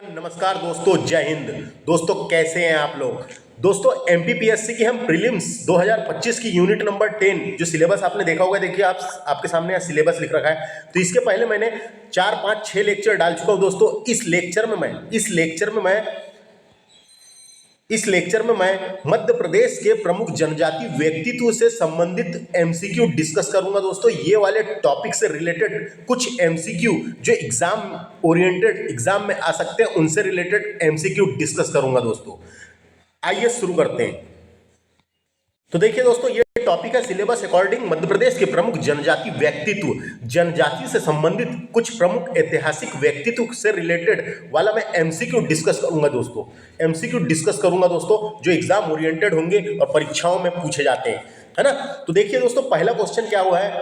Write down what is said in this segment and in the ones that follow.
नमस्कार दोस्तों, जय हिंद। दोस्तों कैसे हैं आप लोग। दोस्तों एमपीपीएससी की हम प्रीलिम्स 2025 की यूनिट नंबर 10 जो सिलेबस आपने देखा होगा, देखिए आप आपके सामने यहाँ सिलेबस लिख रखा है। तो इसके पहले मैंने 4, 5, 6 लेक्चर डाल चुका हूँ दोस्तों। इस लेक्चर में मैं मध्य प्रदेश के प्रमुख जनजाति व्यक्तित्व से संबंधित एमसीक्यू डिस्कस करूंगा दोस्तों। ये वाले टॉपिक से रिलेटेड कुछ एमसीक्यू जो एग्जाम में आ सकते हैं, उनसे रिलेटेड एमसीक्यू डिस्कस करूंगा दोस्तों। आइए शुरू करते हैं। तो देखिए दोस्तों, ये टॉपिक है सिलेबस अकॉर्डिंग मध्य प्रदेश के प्रमुख जनजाति व्यक्तित्व, जनजाति से संबंधित कुछ प्रमुख ऐतिहासिक व्यक्तित्व से रिलेटेड वाला मैं एमसीक्यू डिस्कस करूंगा दोस्तों। जो एग्जाम ओरिएंटेड होंगे और परीक्षाओं में पूछे जाते हैं, है ना। तो देखिए दोस्तों, पहला क्वेश्चन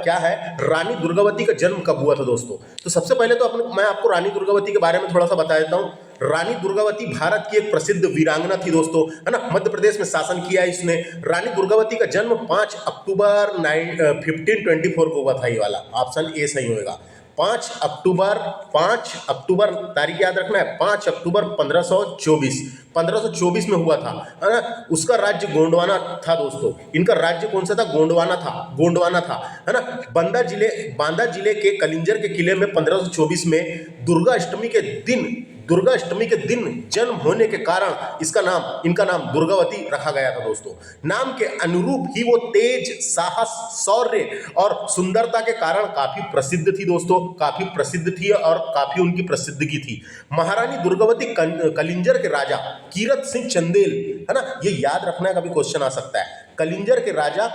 क्या है रानी दुर्गावती का जन्म कब हुआ था दोस्तों। तो सबसे पहले तो मैं आपको रानी दुर्गावती के बारे में थोड़ा सा बता देता हूँ। रानी दुर्गावती भारत की एक प्रसिद्ध वीरांगना थी दोस्तों, है ना। मध्य प्रदेश में शासन किया इसने। रानी दुर्गावती का जन्म 5 अक्टूबर 1524 को हुआ था। ये वाला ऑप्शन ए सही होगा। 5 अक्टूबर तारीख याद रखना है, 5 अक्टूबर 1524 में हुआ था, है ना। उसका राज्य गोंडवाना था दोस्तों। इनका राज्य कौन सा था? गोंडवाना था, है ना। बांदा जिले के कलिंजर के किले में 1524 में दुर्गा अष्टमी के दिन जन्म होने के कारण इनका नाम दुर्गावती रखा गया था दोस्तों। नाम के अनुरूप ही वो तेज, साहस, शौर्य और सुंदरता के कारण काफी प्रसिद्ध थी दोस्तों। और काफी उनकी प्रसिद्धि थी। महारानी दुर्गावती कलिंजर के राजा कीरत सिंह चंदेल, है ना। ये याद रखना है, कभी क्वेश्चन आ सकता है। कलिंजर के राजा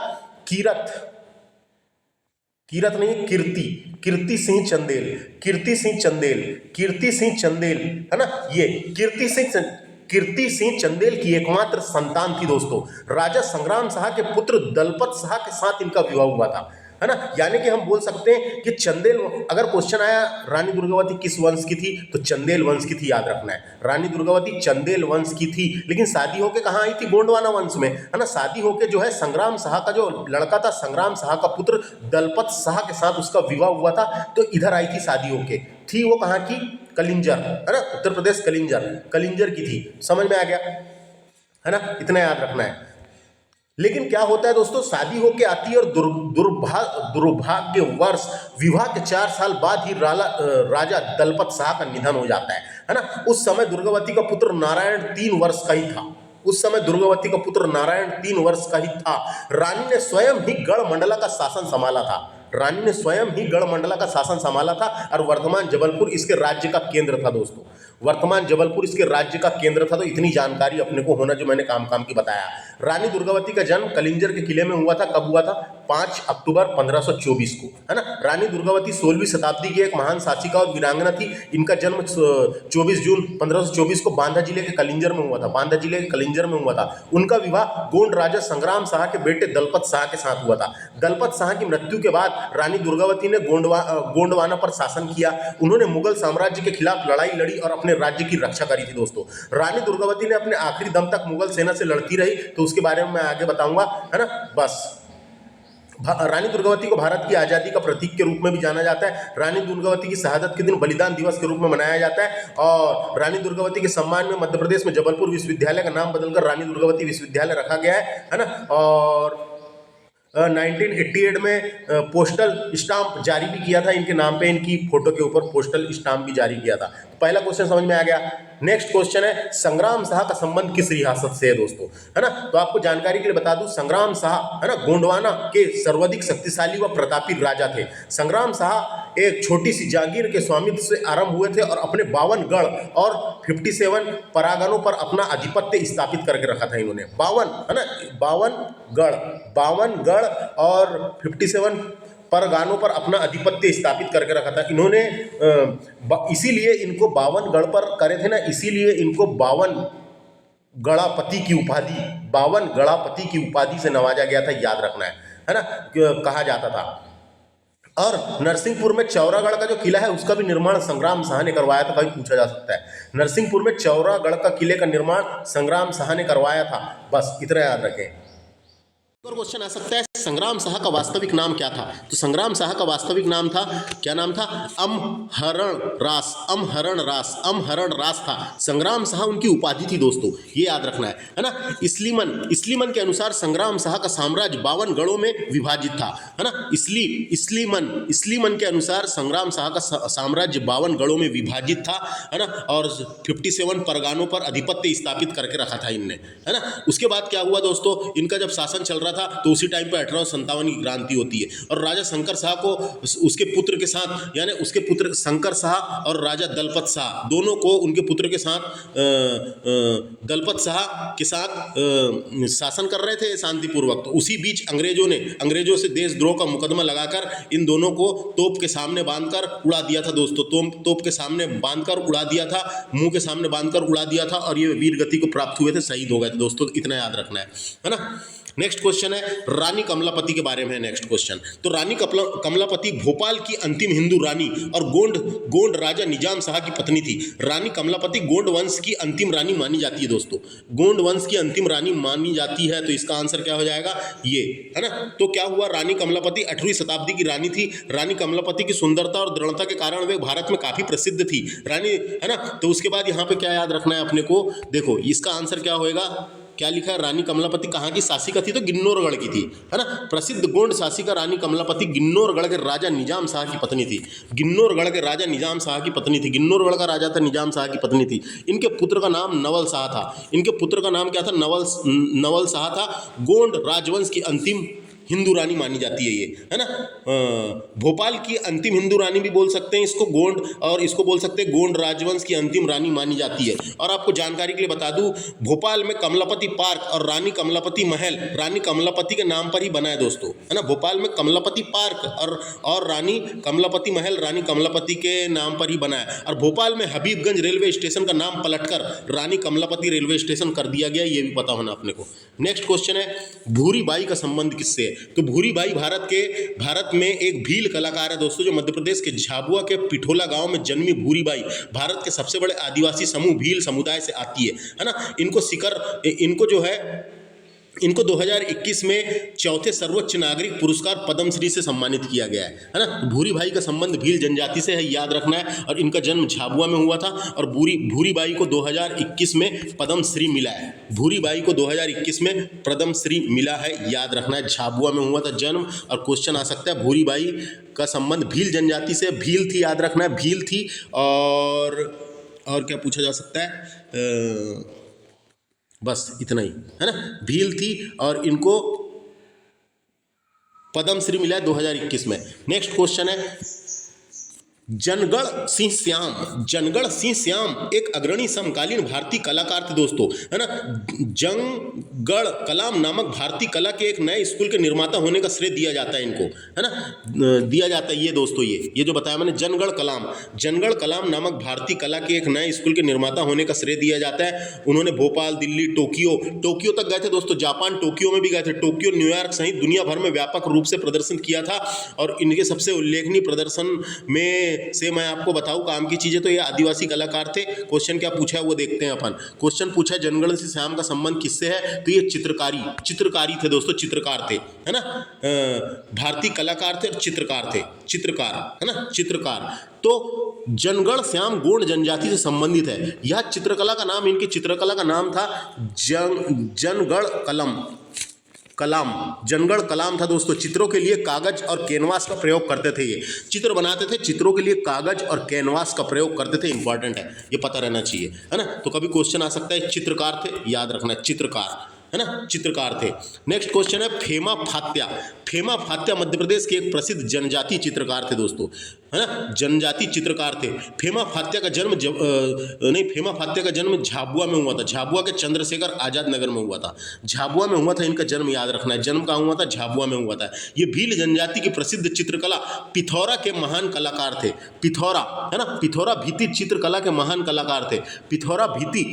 कीर्ति सिंह चंदेल, है ना। ये कीर्ति सिंह चंदेल की एकमात्र संतान थी दोस्तों। राजा संग्राम शाह के पुत्र दलपत शाह के साथ इनका विवाह हुआ था, है ना। यानी कि हम बोल सकते हैं कि चंदेल, अगर क्वेश्चन आया रानी दुर्गावती किस वंश की थी, तो चंदेल वंश की थी, याद रखना है। रानी दुर्गावती चंदेल वंश की थी, लेकिन शादी होके कहाँ आई थी? गोंडवाना वंश में, है ना। शादी होके जो है संग्राम शाह का जो लड़का था, संग्राम शाह का पुत्र दलपत शाह के साथ उसका विवाह हुआ था, तो इधर आई थी शादी होके। थी वो कहाँ की? कलिंजर, है ना। उत्तर प्रदेश कलिंजर की थी। समझ में आ गया, है ना। इतना याद रखना है। लेकिन क्या होता है दोस्तों, शादी होके आती है और दुर्भाग्यवश विवाह के 4 साल बाद ही राजा दलपत शाह का निधन हो जाता है ना। उस समय दुर्गावती का पुत्र नारायण 3 वर्ष का ही था। रानी ने स्वयं ही गढ़मंडला का शासन संभाला था और वर्तमान जबलपुर इसके राज्य का केंद्र था दोस्तों। तो इतनी जानकारी अपने को होना, जो मैंने काम की बताया। रानी दुर्गावती का जन्म कलिंजर के किले में हुआ था। कब हुआ था? 5 अक्टूबर 1524 को, है ना। रानी दुर्गावती 16वीं शताब्दी की एक महान शासिका और वीरांगना थी। इनका जन्म 24 जून 1524 को बांदा जिले के कलिंजर में हुआ था। उनका विवाह गोंड राजा संग्राम शाह के बेटे दलपत शाह के साथ हुआ था। दलपत शाह की मृत्यु के बाद रानी दुर्गावती ने गोंडवाना पर शासन किया। उन्होंने मुगल साम्राज्य के खिलाफ लड़ाई लड़ी और अपने राज्य की रक्षा करी थी दोस्तों। रानी दुर्गावती ने अपने आखिरी दम तक मुगल सेना से लड़ती रही, तो उसके बारे में मैं आगे बताऊंगा, है ना। बस रानी दुर्गावती को भारत की आज़ादी का प्रतीक के रूप में भी जाना जाता है। रानी दुर्गावती की शहादत के दिन बलिदान दिवस के रूप में मनाया जाता है। और रानी दुर्गावती के सम्मान में मध्य प्रदेश में जबलपुर विश्वविद्यालय का नाम बदलकर रानी दुर्गावती विश्वविद्यालय रखा गया है ना। और 1988 में पोस्टल स्टाम्प जारी भी किया था इनके नाम पे, इनकी फोटो के ऊपर पोस्टल स्टाम्प भी जारी किया था। पहला क्वेश्चन समझ में आ गया। नेक्स्ट क्वेश्चन है, संग्राम शाह का संबंध किस रियासत से है दोस्तों, है ना। तो आपको जानकारी के लिए बता दूं, संग्राम शाह, है ना, गोंडवाना के सर्वाधिक शक्तिशाली व प्रतापी राजा थे। संग्राम शाह एक छोटी सी जागीर के स्वामित्व से आरंभ हुए थे और अपने 52 गढ़ और 57 परागणों पर अपना आधिपत्य स्थापित करके रखा था इन्होंने। 52, है ना, 52 गढ़ और 57 परगानों पर अपना आधिपत्य स्थापित करके रखा था इन्होंने। इसीलिए इनको 52 गढ़ पर करे थे ना, इसीलिए इनको 52 गणापति की उपाधि से नवाजा गया था, याद रखना है ना। कहा जाता था। और नरसिंहपुर में चौरागढ़ का जो किला है, उसका भी निर्माण संग्राम शाह ने करवाया था, कभी पूछा जा सकता है। नरसिंहपुर में चौरागढ़ का किले का निर्माण संग्राम शाह ने करवाया था। बस इतना याद रखें। और क्वेश्चन आ सकता है, संग्राम साहा का वास्तविक नाम क्या था? तो संग्राम साहा का वास्तविक नाम था, क्या नाम था? अमहरण रास, अमहरण रास, अमहरण रास था। संग्राम साहा उनकी उपाधि थी दोस्तों, ये याद रखना है ना। इस्लीमन के अनुसार संग्राम साहा का साम्राज्य 52 गढ़ों में विभाजित था, है ना। इस्लीमन के अनुसार संग्राम साहा का साम्राज्य 52 गढ़ों में विभाजित था, है ना, और 57 परगानों पर अधिपत्य स्थापित करके रखा था इनने, है ना। उसके बाद क्या हुआ दोस्तों, इनका जब शासन चल रहा था तो उसी टाइम पे 1857 की क्रांति होती है और राजा शंकर शाह को उसके पुत्र के साथ, यानी उसके पुत्र शंकर शाह और राजा दलपत शाह दोनों को उनके पुत्र के साथ दलपत शाह के साथ शासन कर रहे थे शांतिपूर्वक। तो उसी बीच अंग्रेजों से देशद्रोह का मुकदमा लगाकर इन दोनों को तोप के सामने बांधकर उड़ा दिया था दोस्तों। तोप के सामने बांधकर उड़ा दिया था, मुंह के सामने बांधकर उड़ा दिया था और ये वीर गति को प्राप्त हुए थे, शहीद हो गए थे दोस्तों। इतना याद रखना है ना। नेक्स्ट क्वेश्चन है रानी कमलापति के बारे में है नेक्स्ट क्वेश्चन। तो रानी कमलापति भोपाल की अंतिम हिंदू रानी और गोंड राजा निजाम शाह की पत्नी थी। रानी कमलापति गोंड वंश की अंतिम रानी मानी जाती है दोस्तों, गोंड वंश की अंतिम रानी मानी जाती है। तो इसका आंसर क्या हो जाएगा, ये, है ना। तो क्या हुआ, रानी कमलापति 8वीं शताब्दी की रानी थी। रानी कमलापति की सुंदरता और दृढ़ता के कारण वे भारत में काफी प्रसिद्ध थी रानी, है ना। तो उसके बाद यहाँ पे क्या याद रखना है अपने को, देखो इसका आंसर क्या होएगा, क्या लिखा है, रानी कमलापति कहाँ की शासिका थी? तो गिन्नौरगढ़ की थी, है ना। प्रसिद्ध गोंड शासिका रानी कमलापति गिन्नौरगढ़ के राजा निजाम शाह की पत्नी थी। गिन्नौरगढ़ के राजा निजाम शाह की पत्नी थी, गिन्नौरगढ़ का राजा था, निजाम शाह की पत्नी थी। इनके पुत्र का नाम नवल शाह था। इनके पुत्र का नाम क्या था? नवल शाह था। गोंड राजवंश की अंतिम हिंदू रानी मानी जाती है ये, है ना। भोपाल की अंतिम हिंदू रानी भी बोल सकते हैं इसको, गोंड, और इसको बोल सकते हैं गोंड राजवंश की अंतिम रानी मानी जाती है। और आपको जानकारी के लिए बता दूं, भोपाल में कमलापति पार्क और रानी कमलापति महल रानी कमलापति के नाम पर ही बना है दोस्तों, है ना। भोपाल में कमलापति पार्क और रानी कमलापति महल रानी कमलापति के नाम पर ही बना है। और भोपाल में हबीबगंज रेलवे स्टेशन का नाम पलटकर रानी कमलापति रेलवे स्टेशन कर दिया गया, ये भी पता होना अपने को। नेक्स्ट क्वेश्चन है भूरी बाई का संबंध किससे है? तो भूरी बाई भारत में एक भील कलाकार है दोस्तों, जो मध्य प्रदेश के झाबुआ के पिठोला गांव में जन्मी भूरी बाई भारत के सबसे बड़े आदिवासी समूह भील समुदाय से आती है ना। इनको 2021 में चौथे सर्वोच्च नागरिक पुरस्कार पद्मश्री से सम्मानित किया गया है ना। भूरी बाई का संबंध भील जनजाति से है, याद रखना है। और इनका जन्म झाबुआ में हुआ था और भूरी बाई को 2021 में पद्मश्री मिला है। भूरी बाई को 2021 में पद्मश्री मिला है, याद रखना है। झाबुआ में हुआ था जन्म। और क्वेश्चन आ सकता है भूरी बाई का संबंध भील जनजाति से, भील थी, याद रखना है, भील थी। और क्या पूछा जा सकता है, बस इतना ही, है ना। भील थी और इनको पद्मश्री मिला है 2021 में। नेक्स्ट क्वेश्चन है जनगण सिंह श्याम एक अग्रणी समकालीन भारतीय कलाकार थे दोस्तों, है ना। जंगड़ कलाम नामक भारतीय कला के एक नए स्कूल के निर्माता होने का श्रेय दिया जाता है इनको, है ना, दिया जाता है। ये दोस्तों ये जो बताया मैंने, जनगण कलाम नामक भारतीय कला के एक नए स्कूल के निर्माता होने का श्रेय दिया जाता है। उन्होंने भोपाल, दिल्ली, टोक्यो तक गए थे दोस्तों, जापान टोक्यो में भी गए थे। टोक्यो, न्यूयॉर्क सहित दुनिया भर में व्यापक रूप से प्रदर्शन किया था। और इनके सबसे उल्लेखनीय प्रदर्शन में से मैं आपको बताऊं काम की चीजें, तो ये आदिवासी कलाकार थे। क्वेश्चन क्या पूछा है वो देखते हैं अपन। क्वेश्चन पूछा है जनगण सिंह श्याम का संबंध किससे है? तो ये चित्रकारी थे दोस्तों, चित्रकार थे, है ना। भारतीय कलाकार थे और चित्रकार थे, है ना, चित्रकार। तो जनगण श्याम गोंड जनजाति से संबंधित है। यह चित्रकला का नाम, इनकी चित्रकला का नाम था जनगण कलाम था दोस्तों। चित्रों के लिए कागज और कैनवास का प्रयोग करते थे। ये चित्र बनाते थे, चित्रों के लिए कागज और कैनवास का प्रयोग करते थे। इंपॉर्टेंट है, ये पता रहना चाहिए, है ना। तो कभी क्वेश्चन आ सकता है, चित्रकार थे, याद रखना है, चित्रकार, है ना, चित्रकार थे। नेक्स्ट क्वेश्चन है फेमा फात्या मध्य प्रदेश के एक प्रसिद्ध जनजातीय चित्रकार थे दोस्तों, है ना, जनजातीय चित्रकार थे। फेमा फात्या का जन्म झाबुआ में हुआ था। झाबुआ के चंद्रशेखर आजाद नगर में हुआ था। झाबुआ में हुआ था इनका जन्म, याद रखना है। जन्म कहाँ हुआ था? झाबुआ में हुआ था। ये भील जनजाति की प्रसिद्ध चित्रकला पिथौरा के महान कलाकार थे। पिथौरा, है ना, पिथौरा भीति चित्रकला के महान कलाकार थे। पिथौरा भीति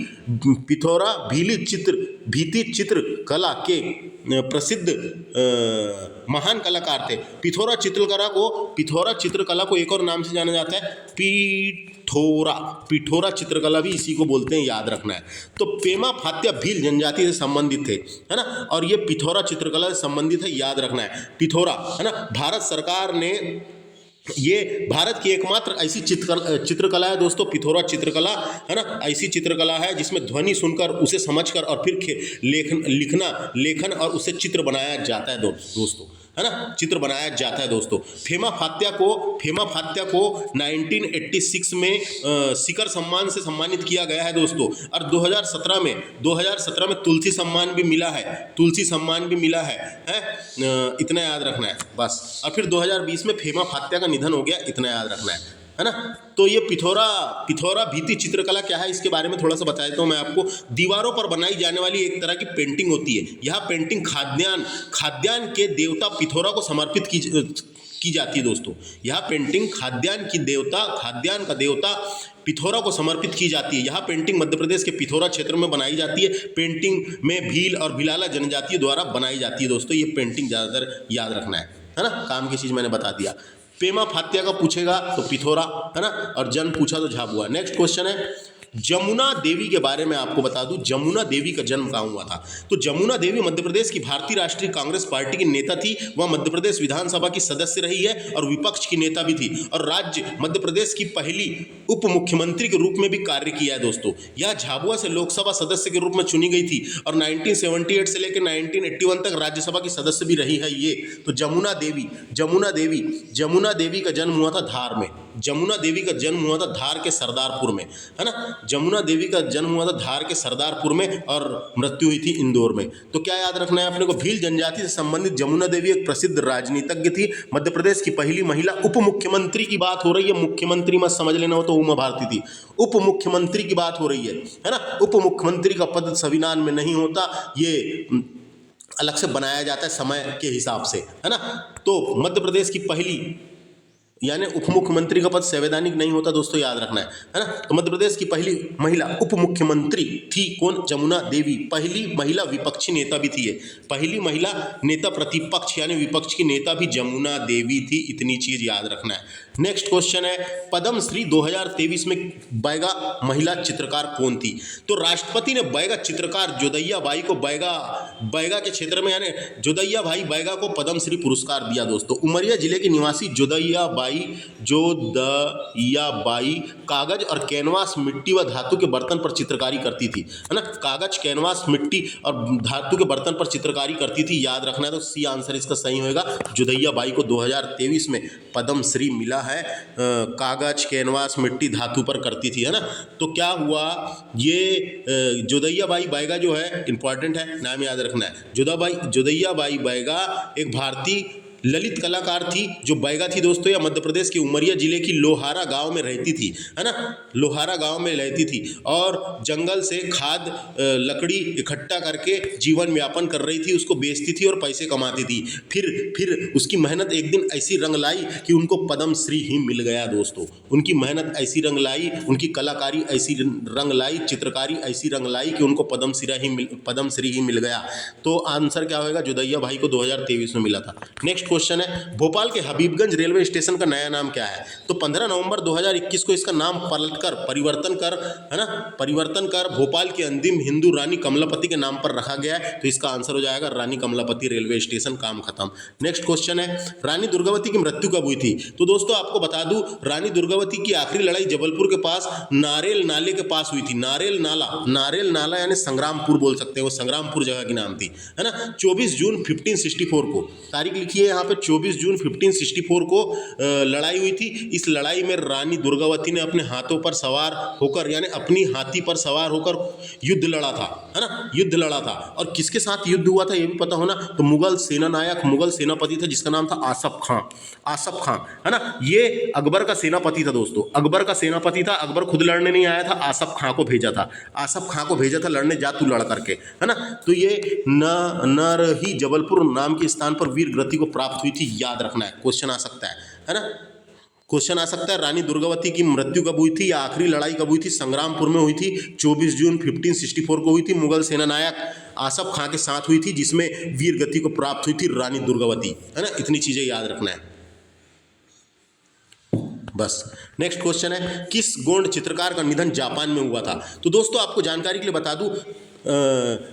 चित्रकला के प्रसिद्ध महान कलाकार थे। पिथौरा चित्रकला को एक और नाम से जाना जाता है, पिठोरा चित्रकला भी इसी को बोलते हैं, याद रखना है। तो पेमा फात्या भील जनजाति से संबंधित थे, है ना, और ये पिठोरा चित्रकला से संबंधित है, याद रखना है। पिठोरा, है ना, भारत सरकार ने, ये भारत की एकमात्र ऐसी चित्रकला है दोस्तों, पिठोरा चित्रकला, है ना, ऐसी चित्रकला है जिसमें ध्वनि सुनकर उसे समझकर और फिर लेखन और उसे चित्र बनाया जाता है दोस्तों, है ना, चित्र बनाया जाता है दोस्तों। फेमा फात्या को 1986 में शिखर सम्मान से सम्मानित किया गया है दोस्तों, और 2017 में तुलसी सम्मान भी मिला है, इतना याद रखना है बस। और फिर 2020 में फेमा फात्या का निधन हो गया, इतना याद रखना है ना। तो ये पिठोरा भित्ति चित्रकला क्या है, इसके बारे में थोड़ा सा बता देता हूँ मैं आपको। दीवारों पर बनाई जाने वाली एक तरह की पेंटिंग होती है। यह पेंटिंग खाद्यान्न के देवता पिठोरा को समर्पित की जाती है दोस्तों। यह पेंटिंग खाद्यान्न का देवता पिठोरा को समर्पित की जाती है। यह पेंटिंग मध्य प्रदेश के पिठोरा क्षेत्र में बनाई जाती है। पेंटिंग में भील और भिलाला जनजातियों द्वारा बनाई जाती है दोस्तों। ये पेंटिंग ज़्यादातर याद रखना है ना, काम की चीज़ मैंने बता दिया। पेमा फात्या का पूछेगा तो पिठोरा, है ना, और जन्म पूछा तो झाबुआ। नेक्स्ट क्वेश्चन है, जमुना देवी के बारे में आपको बता दूं, जमुना देवी का जन्म कहाँ हुआ था। तो जमुना देवी मध्य प्रदेश की भारतीय राष्ट्रीय कांग्रेस पार्टी की नेता थी। वह मध्य प्रदेश विधानसभा की सदस्य रही है और विपक्ष की नेता भी थी, और राज्य मध्य प्रदेश की पहली उप मुख्यमंत्री के रूप में भी कार्य किया है दोस्तों। यह झाबुआ से लोकसभा सदस्य के रूप में चुनी गई थी और 1978 से लेकर 1981 तक राज्यसभा की सदस्य भी रही है ये। तो जमुना देवी का जन्म हुआ था धार में। जमुना देवी का जन्म हुआ था धार के सरदारपुर में, है ना। जमुना देवी का जन्म हुआ था धार के सरदारपुर में और मृत्यु हुई थी इंदौर में। तो क्या याद रखना है अपने को, भील जनजाति से संबंधित जमुना देवी एक प्रसिद्ध राजनीतिज्ञ थी। मध्य प्रदेश की पहली महिला उप मुख्यमंत्री की बात हो रही है, मुख्यमंत्री मत समझ लेना हो तो उमा भारती थी। उप मुख्यमंत्री की बात हो रही है ना। उप मुख्यमंत्री का पद संविधान में नहीं होता, ये अलग से बनाया जाता है समय के हिसाब से, है ना। तो मध्य प्रदेश की पहली, यानी उप मुख्यमंत्री का पद संवैधानिक नहीं होता दोस्तों, याद रखना है ना। तो मध्य प्रदेश की पहली महिला उप मुख्यमंत्री थी कौन, जमुना देवी। पहली महिला विपक्षी नेता भी थी, पहली महिला नेता प्रतिपक्ष यानी विपक्ष की नेता भी जमुना देवी थी, इतनी चीज याद रखना है। नेक्स्ट क्वेश्चन है, पद्म श्री 2023 में बैगा महिला चित्रकार कौन थी। तो राष्ट्रपति ने बैगा चित्रकार जोदैया बाई को बैगा के क्षेत्र में यानी जोदैया भाई बैगा को पद्म श्री पुरस्कार दिया दोस्तों। उमरिया जिले की निवासी जोदैया बाई कागज और कैनवास, मिट्टी व धातु के बर्तन पर चित्रकारी करती थी, है ना। कागज, कैनवास, मिट्टी और धातु के बर्तन पर चित्रकारी करती थी, याद रखना है। तो सी आंसर इसका सही होगा। जोदैया बाई को 2023 में पद्म श्री मिला है, कागज, कैनवास, मिट्टी, धातु पर करती थी, है ना। तो क्या हुआ, ये जोदैया बाई बैगा जो है इंपॉर्टेंट है, नाम याद रखना है। जोदैया बाई बैगा एक भारतीय ललित कलाकार थी जो बैगा थी दोस्तों। या मध्य प्रदेश के उमरिया जिले की लोहारा गांव में रहती थी, है ना। लोहारा गांव में रहती थी और जंगल से खाद लकड़ी इकट्ठा करके जीवन यापन कर रही थी, उसको बेचती थी और पैसे कमाती थी। फिर उसकी मेहनत एक दिन ऐसी रंग लाई कि उनको पद्म श्री ही मिल गया दोस्तों। उनकी मेहनत ऐसी रंग लाई, उनकी कलाकारी ऐसी रंग लाई, चित्रकारी ऐसी रंग लाई कि उनको पद्म श्री ही मिल गया। तो आंसर क्या होगा, जोदैया भाई को 2023 में मिला था। नेक्स्ट क्वेश्चन है, भोपाल के हबीबगंज रेलवे स्टेशन का नया नाम क्या है। तो 15 नवंबर 2021 को इसका नाम परिवर्तन कर भोपाल की अंतिम हिंदू रानी कमलापति के नाम पर रखा गया है। तो इसका आंसर हो जाएगा रानी कमलापति रेलवे स्टेशन, काम खत्म। नेक्स्ट क्वेश्चन है, रानी दुर्गावती की मृत्यु कब हुई थी। तो दोस्तों आपको बता दूं, रानी दुर्गावती की आखिरी लड़ाई जबलपुर के पास नारेल नाले के पास हुई थी। नारेल नाला यानी संग्रामपुर बोल सकते हैं, वो संग्रामपुर जगह की नाम थी, है ना। 24 जून 1564 को, तारीख लिखी है यहाँ पे, 24 जून 1564 को लड़ाई हुई थी। इस लड़ाई में रानी दुर्गावती ने अपने हाथों पर सवार होकर यानी अपनी हाथी पर सवार होकर युद्ध लड़ा था, है ना, युद्ध लड़ा था। और किसके साथ युद्ध हुआ था ये भी पता होना। तो मुगल सेनापति था जिसका नाम था आसफ खां, है ना। ये अकबर का सेनापति था दोस्तों, अकबर का सेनापति था। अकबर खुद लड़ने नहीं आया था, आसफ खां को भेजा था लड़ने, जा तू लड़ करके, है ना। तो ये नरही जबलपुर नाम के स्थान पर वीर गति को प्राप्त हुई थी, याद रखना है। क्वेश्चन आ सकता है ना, क्वेश्चन आ सकता है। रानी दुर्गावती की मृत्यु कब हुई थी या आखिरी लड़ाई कब हुई थी। संग्रामपुर में हुई थी, 24 जून 1564 को हुई थी। मुगल सेनानायक आसफ खां के साथ हुई थी, जिसमें वीर गति को प्राप्त हुई थी रानी दुर्गावती, है ना। इतनी चीजें याद रखना है। बस। नेक्स्ट क्वेश्चन है, किस गोंड चित्रकार का निधन जापान में हुआ था? तो दोस्तों आपको जानकारी के लिए बता दूं,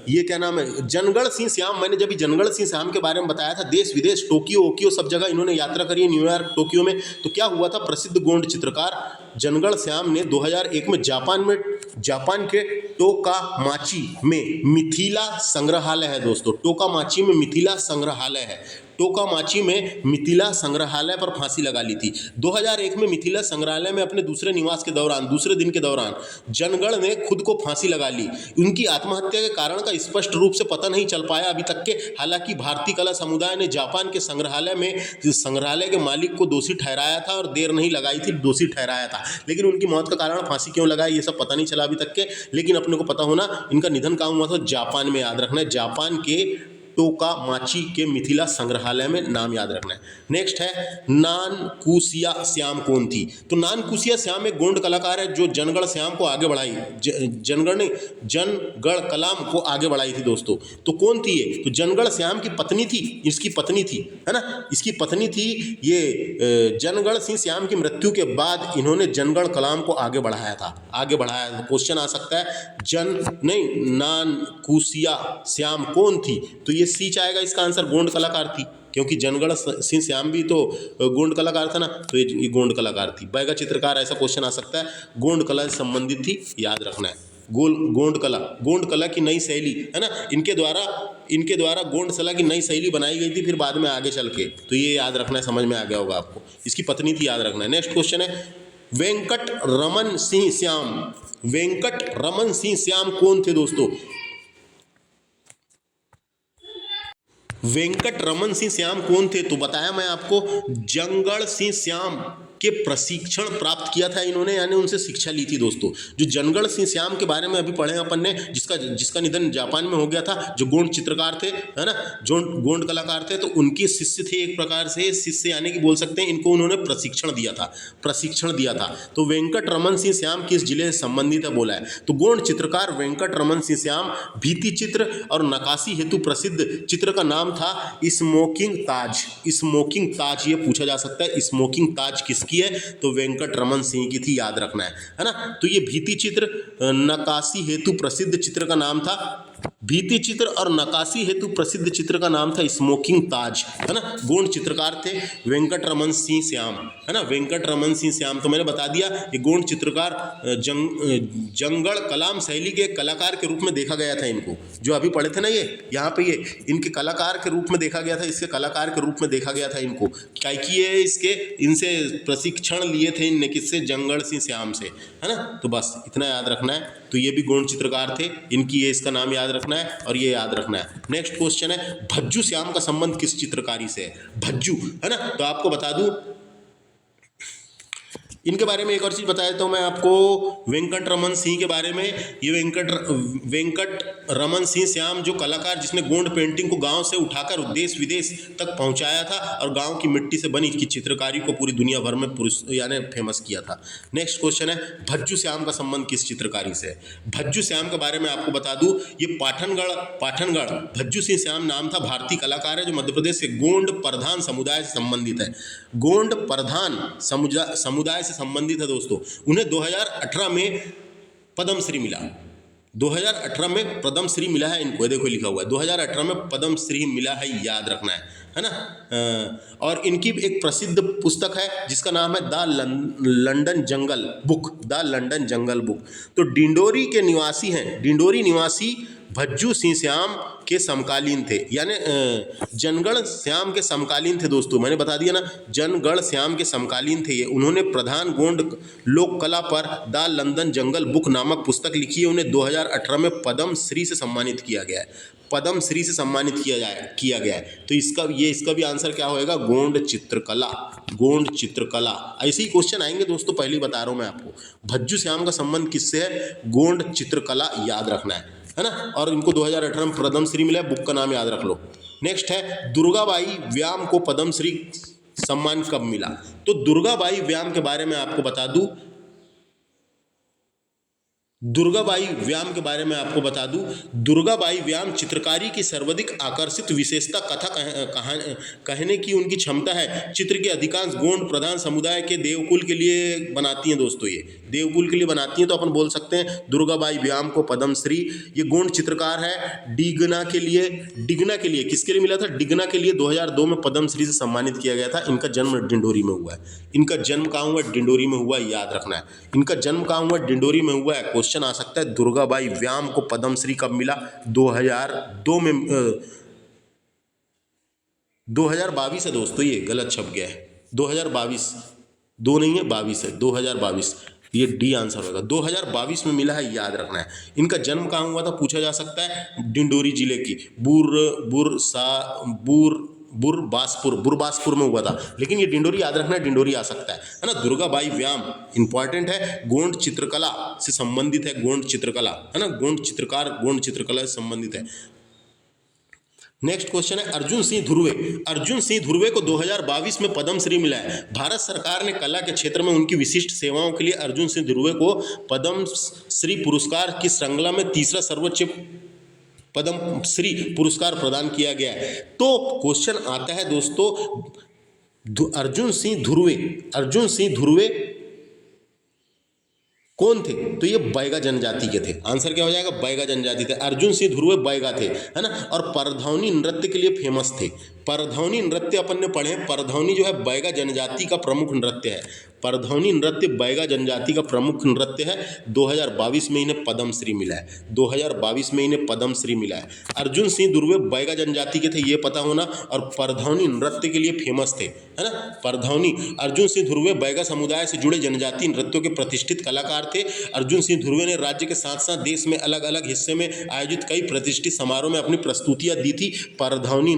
ये क्या नाम है, जनगण सिंह श्याम। मैंने जब जनगण सिंह श्याम के बारे में बताया था, देश विदेश टोक्यो ओकियो सब जगह इन्होंने यात्रा करी है, न्यूयॉर्क टोक्यो में। तो क्या हुआ था, प्रसिद्ध गोंड चित्रकार जनगण श्याम ने 2001 में जापान के टोकामाची में मिथिला संग्रहालय है दोस्तों, टोकामाची में मिथिला संग्रहालय है, टोकामाची में मिथिला संग्रहालय पर फांसी लगा ली थी। 2001 में मिथिला संग्रहालय में अपने दूसरे दिन के दौरान जनगण ने खुद को फांसी लगा ली। उनकी आत्महत्या के कारण का स्पष्ट रूप से पता नहीं चल पाया अभी तक के। हालांकि भारतीय कला समुदाय ने जापान के संग्रहालय के मालिक को दोषी ठहराया था और देर नहीं लगाई थी, दोषी ठहराया था। लेकिन उनकी मौत का कारण फांसी क्यों लगा ये सब पता नहीं चला अभी तक के। लेकिन अपने को पता होना, इनका निधन कहाँ हुआ था, जापान में। याद रखना है, जापान के टोकामाची के मिथिला संग्रहालय में, नाम याद रखना है। नेक्स्ट है, नानकुसिया श्याम कौन थी? तो नानकुसिया श्याम एक गोंड कलाकार है जो जनगण श्याम को आगे बढ़ाई, जनगण कलाम को आगे बढ़ाई थी दोस्तों। तो कौन थी ये? तो जनगण श्याम की पत्नी थी, इसकी पत्नी थी, है ना, इसकी पत्नी थी ये। जनगण सिंह श्याम की मृत्यु के बाद इन्होंने जनगण कलाम को आगे बढ़ाया था, क्वेश्चन आ सकता है, नानकुसिया श्याम कौन थी? तो ये सी आएगा इसका आंसर, गोंड कलाकार थी, क्योंकि जनगण सिंह श्याम भी तो गोंड कलाकार था ना, तो ये गोंड कलाकार थी। बैगा चित्रकार, ऐसा क्वेश्चन आ सकता है, गोंड कला से संबंधित थी, याद रखना है। गोंड कला की नई शैली, है ना, इनके द्वारा गोंड कला की नई शैली बनाई गई थी, फिर बाद में आगे चल के। तो ये याद रखना है, समझ में आ गया होगा आपको। इसकी पत्नी थी, याद रखना है। नेक्स्ट क्वेश्चन है, वेंकट रमन सिंह श्याम कौन थे दोस्तों? वेंकट रमन सिंह श्याम कौन थे? तो बताया मैं आपको, जनगण सिंह श्याम के प्रशिक्षण प्राप्त किया था इन्होंने, यानी उनसे शिक्षा ली थी दोस्तों। जो जनगण सिंह श्याम के बारे में अभी पढ़े अपन ने, जिसका निधन जापान में हो गया था, जो गोंड चित्रकार थे, है ना, जो गोंड कलाकार थे, तो उनके शिष्य थे एक प्रकार से, शिष्य यानी कि बोल सकते हैं, इनको उन्होंने प्रशिक्षण दिया था। तो वेंकट रमन सिंह श्याम किस जिले से संबंधित है बोला है? तो गोंड चित्रकार वेंकट रमन सिंह श्याम भित्ति चित्र और नक्काशी हेतु प्रसिद्ध चित्र का नाम था स्मोकिंग ताज। ये पूछा जा सकता है, स्मोकिंग ताज किसकी है? तो वेंकट रमन सिंह की थी, याद रखना है ना। तो ये भित्ति चित्र नक्काशी हेतु प्रसिद्ध चित्र का नाम था, भित्ति चित्र और नक्काशी हेतु प्रसिद्ध चित्र का नाम था स्मोकिंग ताज, है ना। गोंड चित्रकार थे वेंकट रमन सिंह श्याम, है ना, वेंकट रमन सिंह श्याम। तो मैंने बता दिया, ये गोंड चित्रकार जंगड़ कलाम शैली के कलाकार के रूप में देखा गया था इनको, जो अभी पढ़े थे ना, ये यहाँ पे ये इनके कलाकार के रूप में देखा गया था, इसके कलाकार के रूप में देखा गया था इनको। क्या किए इनसे प्रशिक्षण लिए थे इनने, किससे? जंगड़ सिंह श्याम से, है ना। तो बस इतना याद रखना है। तो ये भी गोंड चित्रकार थे, इनकी ये इसका नाम याद रखना है और ये याद रखना है। नेक्स्ट क्वेश्चन है, भज्जू श्याम का संबंध किस चित्रकारी से है? भज्जू, है ना। तो आपको बता दूं, इनके बारे में एक और चीज़ बता देता हूँ मैं आपको, वेंकट रमन सिंह के बारे में। ये वेंकट रमन सिंह श्याम जो कलाकार, जिसने गोंड पेंटिंग को गांव से उठाकर देश विदेश तक पहुंचाया था और गांव की मिट्टी से बनी की चित्रकारी को पूरी दुनिया भर में यानी फेमस किया था। नेक्स्ट क्वेश्चन है, भज्जू श्याम का संबंध किस चित्रकारी से है? भज्जू श्याम के बारे में आपको बता दूं, ये पाठनगढ़ भज्जू सिंह श्याम नाम था, भारतीय कलाकार है जो मध्य प्रदेश के गोंड प्रधान समुदाय से संबंधित है। गोंड प्रधान समुदाय संबंधित है दोस्तों। उन्हें 2018 में पद्मश्री मिला, 2018 में पद्मश्री मिला है इनको, देखो लिखा हुआ है 2018 में पद्मश्री मिला है, याद रखना है ना। और इनकी एक प्रसिद्ध पुस्तक है जिसका नाम है द लंडन जंगल बुक। तो डिंडोरी के निवासी हैं, डिंडोरी निवासी भज्जू सिंह श्याम के समकालीन थे, यानी जनगण श्याम के समकालीन थे दोस्तों। मैंने बता दिया ना, जनगण श्याम के समकालीन थे ये। उन्होंने प्रधान गोंड लोक कला पर द लंदन जंगल बुक नामक पुस्तक लिखी है। उन्हें 2018 में पद्मश्री से सम्मानित किया गया है, पद्मश्री से सम्मानित किया गया है। तो इसका भी आंसर क्या होएगा? गोंड चित्रकला। ऐसे ही क्वेश्चन आएंगे दोस्तों, पहले ही बता रहा हूँ मैं आपको। भज्जू श्याम का संबंध किससे है? गोंड चित्रकला, याद रखना है ना। और इनको 2018 में पद्मश्री मिला है, बुक का नाम याद रख लो। नेक्स्ट है, दुर्गाबाई व्याम को पद्मश्री सम्मान कब मिला? तो दुर्गाबाई व्याम के बारे में आपको बता दूं, दुर्गाबाई व्याम के बारे में आपको बता दूं, दुर्गाबाई व्याम चित्रकारी की सर्वाधिक आकर्षित विशेषता कथा कहने की उनकी क्षमता है। चित्र के अधिकांश गोंड प्रधान समुदाय के देवकुल के लिए बनाती हैं दोस्तों, ये देवकुल के लिए बनाती हैं, तो अपन बोल सकते हैं दुर्गाबाई व्याम को पद्मश्री। ये गोंड चित्रकार है। डिगना के लिए किसके लिए मिला था? डिगना के लिए 2002 में पद्मश्री से सम्मानित किया गया था। इनका जन्म डिंडोरी में हुआ है। इनका जन्म कहाँ हुआ? डिंडोरी में हुआ, याद रखना है। इनका जन्म कहाँ हुआ? डिंडोरी में हुआ है। क्वेश्चन आ सकता है दुर्गाबाई व्याम को पद्मश्री कब मिला? 2002 में 2022 है दोस्तों, ये गलत छप गया है। 2022, दो नहीं है, 22 है, 2022, ये डी आंसर होगा। 2022 में मिला है, याद रखना है। इनका जन्म कहाँ हुआ था पूछा जा सकता है? डिंडोरी जिले की बुरबासपुर में हुआ था, लेकिन ये डिंडोरी याद रखना है, डिंडोरी आ सकता है ना। दुर्गाबाई व्याम इंपॉर्टेंट है, गोंड चित्रकला से संबंधित है, गोंड चित्रकला है ना, गोंड चित्रकार गोंड चित्रकला से संबंधित है। नेक्स्ट क्वेश्चन है अर्जुन सिंह धुर्वे। अर्जुन सिंह धुर्वे को 2022 में पद्मश्री मिला है। भारत सरकार ने कला के क्षेत्र में उनकी विशिष्ट सेवाओं के लिए अर्जुन सिंह धुर्वे को पद्मश्री पुरस्कार की श्रृंखला में तीसरा सर्वोच्च पद्मश्री पुरस्कार प्रदान किया गया है। तो क्वेश्चन आता है दोस्तों, अर्जुन सिंह धुर्वे कौन थे? तो ये बैगा जनजाति के थे। आंसर क्या हो जाएगा? बैगा जनजाति थे। अर्जुन सिंह धुर्वे बैगा थे, है ना। और परधौनी नृत्य के लिए फेमस थे। परधौनी नृत्य अपन ने पढ़े, परधौनी जो है बैगा जनजाति का प्रमुख नृत्य है। परधौनी नृत्य बैगा जनजाति का प्रमुख नृत्य है। 2022 में इन्हें पद्मश्री मिला है। 2022 में इन्हें पद्मश्री मिला है। अर्जुन सिंह धुर्वे बैगा जनजाति के थे, ये पता होना, और परधौनी नृत्य के लिए फेमस थे, है ना। परधौनी, अर्जुन सिंह धुर्वे बैगा समुदाय से जुड़े जनजातीय नृत्यों के प्रतिष्ठित कलाकार थे। अर्जुन सिंह धुर्वे ने राज्य के साथ साथ देश में अलग अलग हिस्से में आयोजित कई प्रतिष्ठित समारोह में अपनी प्रस्तुतियां दी थी परधौनी